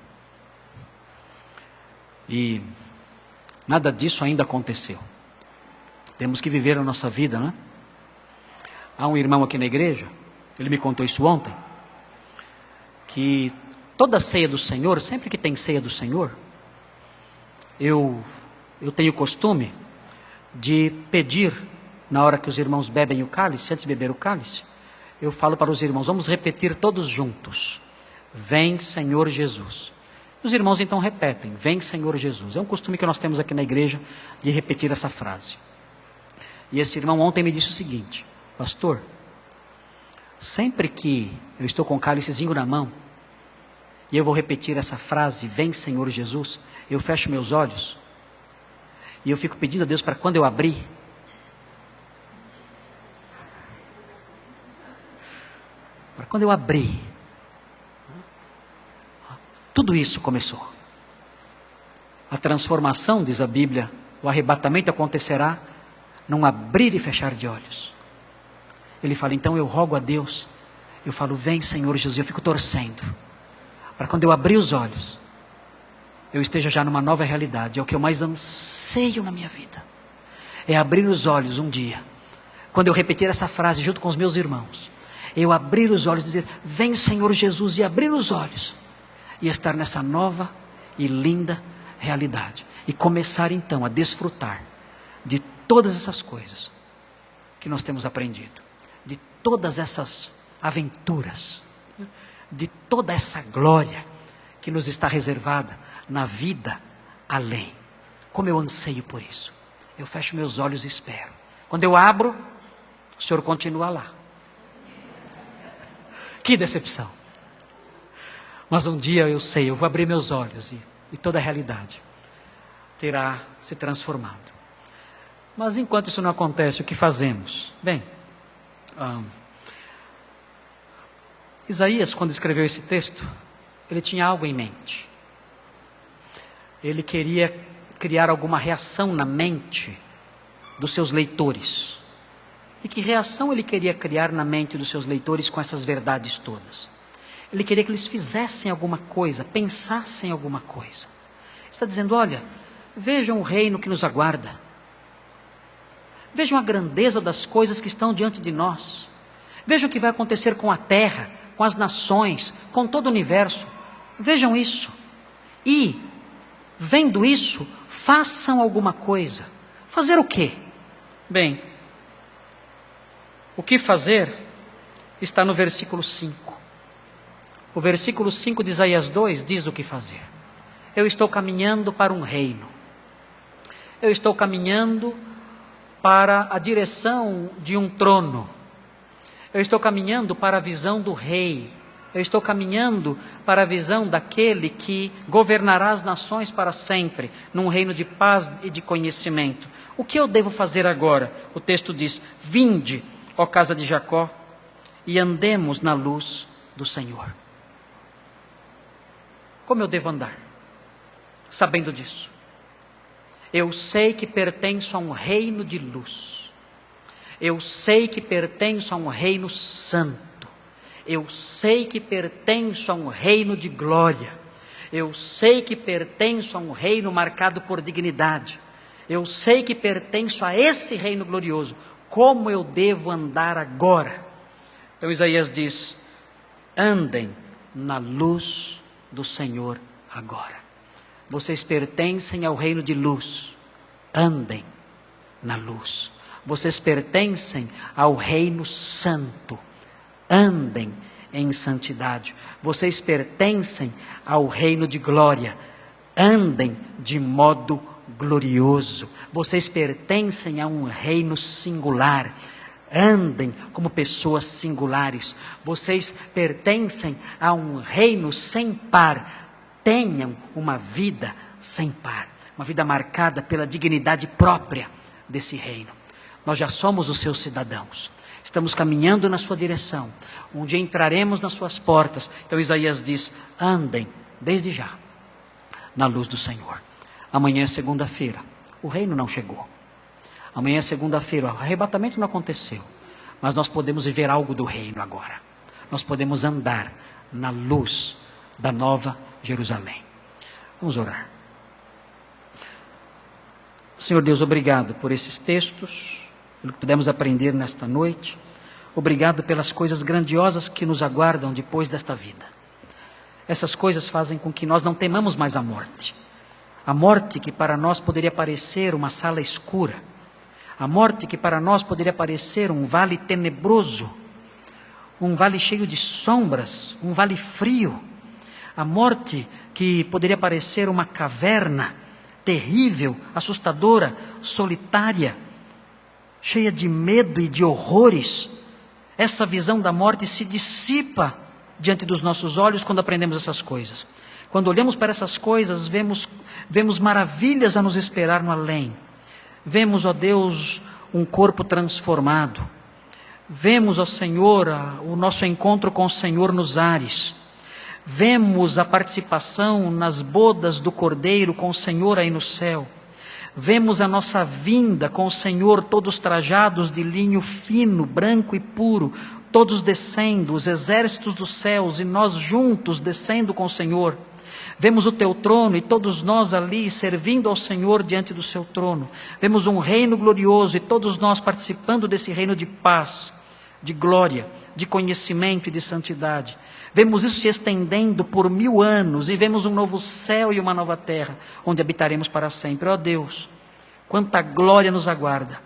E nada disso ainda aconteceu. Temos que viver a nossa vida, né? Há um irmão aqui na igreja, ele me contou isso ontem, que toda ceia do Senhor, sempre que tem ceia do Senhor, eu tenho o costume de pedir, na hora que os irmãos bebem o cálice, antes de beber o cálice, eu falo para os irmãos, vamos repetir todos juntos, vem Senhor Jesus. Os irmãos então repetem, vem Senhor Jesus. É um costume que nós temos aqui na igreja, de repetir essa frase. E esse irmão ontem me disse o seguinte, pastor, sempre que eu estou com o cálicezinho na mão, e eu vou repetir essa frase, vem Senhor Jesus, eu fecho meus olhos, e eu fico pedindo a Deus para quando eu abrir, tudo isso começou. A transformação, diz a Bíblia, o arrebatamento acontecerá num abrir e fechar de olhos. Ele fala, então eu rogo a Deus, eu falo, vem Senhor Jesus, eu fico torcendo, para quando eu abrir os olhos, eu esteja já numa nova realidade. É o que eu mais anseio na minha vida, é abrir os olhos um dia, quando eu repetir essa frase junto com os meus irmãos, eu abrir os olhos e dizer, vem Senhor Jesus, e abrir os olhos, e estar nessa nova e linda realidade, e começar então a desfrutar de todas essas coisas que nós temos aprendido, de todas essas aventuras, de toda essa glória que nos está reservada na vida além. Como eu anseio por isso. Eu fecho meus olhos e espero. Quando eu abro, o Senhor continua lá. Que decepção. Mas um dia eu sei, eu vou abrir meus olhos e toda a realidade terá se transformado. Mas enquanto isso não acontece, o que fazemos? Bem, Isaías, quando escreveu esse texto, ele tinha algo em mente. Ele queria criar alguma reação na mente dos seus leitores. E que reação ele queria criar na mente dos seus leitores com essas verdades todas? Ele queria que eles fizessem alguma coisa, pensassem alguma coisa. Está dizendo, olha, vejam o reino que nos aguarda. Vejam a grandeza das coisas que estão diante de nós. Vejam o que vai acontecer com a terra, com as nações, com todo o universo. Vejam isso. E, vendo isso, façam alguma coisa. Fazer o quê? Bem, o que fazer está no versículo 5. O versículo 5 de Isaías 2 diz o que fazer. Eu estou caminhando para um reino. Eu estou caminhando para a direção de um trono. Eu estou caminhando para a visão do rei. Eu estou caminhando para a visão daquele que governará as nações para sempre, num reino de paz e de conhecimento. O que eu devo fazer agora? O texto diz, vinde, ó casa de Jacó, e andemos na luz do Senhor. Como eu devo andar? Sabendo disso. Eu sei que pertenço a um reino de luz. Eu sei que pertenço a um reino santo. Eu sei que pertenço a um reino de glória. Eu sei que pertenço a um reino marcado por dignidade. Eu sei que pertenço a esse reino glorioso. Como eu devo andar agora? Então Isaías diz: andem na luz do Senhor agora. Vocês pertencem ao reino de luz. Andem na luz. Vocês pertencem ao reino santo. Andem em santidade. Vocês pertencem ao reino de glória. Andem de modo glorioso. Vocês pertencem a um reino singular. Andem como pessoas singulares. Vocês pertencem a um reino sem par. Tenham uma vida sem par. Uma vida marcada pela dignidade própria desse reino. Nós já somos os seus cidadãos. Estamos caminhando na sua direção. Um dia entraremos nas suas portas. Então Isaías diz: andem desde já na luz do Senhor. Amanhã é segunda-feira. O reino não chegou. Amanhã é segunda-feira. O arrebatamento não aconteceu. Mas nós podemos viver algo do reino agora. Nós podemos andar na luz da nova Jerusalém. Vamos orar. Senhor Deus, obrigado por esses textos, pelo que pudemos aprender nesta noite. Obrigado pelas coisas grandiosas que nos aguardam depois desta vida. Essas coisas fazem com que nós não temamos mais a morte. A morte que para nós poderia parecer uma sala escura. A morte que para nós poderia parecer um vale tenebroso. Um vale cheio de sombras, um vale frio. A morte que poderia parecer uma caverna terrível, assustadora, solitária, cheia de medo e de horrores. Essa visão da morte se dissipa diante dos nossos olhos quando aprendemos essas coisas. Quando olhamos para essas coisas, vemos maravilhas a nos esperar no além. Vemos, ó Deus, um corpo transformado. Vemos, ó Senhor, o nosso encontro com o Senhor nos ares. Vemos a participação nas bodas do Cordeiro com o Senhor aí no céu. Vemos a nossa vinda com o Senhor, todos trajados de linho fino, branco e puro, todos descendo, os exércitos dos céus e nós juntos descendo com o Senhor. Vemos o teu trono e todos nós ali servindo ao Senhor diante do seu trono. Vemos um reino glorioso e todos nós participando desse reino de paz, de glória, de conhecimento e de santidade. Vemos isso se estendendo por 1000 anos e vemos um novo céu e uma nova terra, onde habitaremos para sempre. Ó Deus, quanta glória nos aguarda.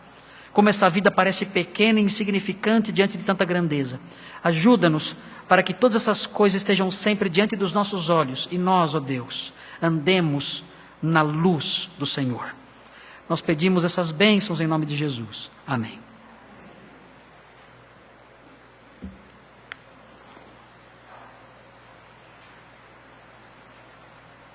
Como essa vida parece pequena e insignificante diante de tanta grandeza. Ajuda-nos para que todas essas coisas estejam sempre diante dos nossos olhos. E nós, ó Deus, andemos na luz do Senhor. Nós pedimos essas bênçãos em nome de Jesus. Amém.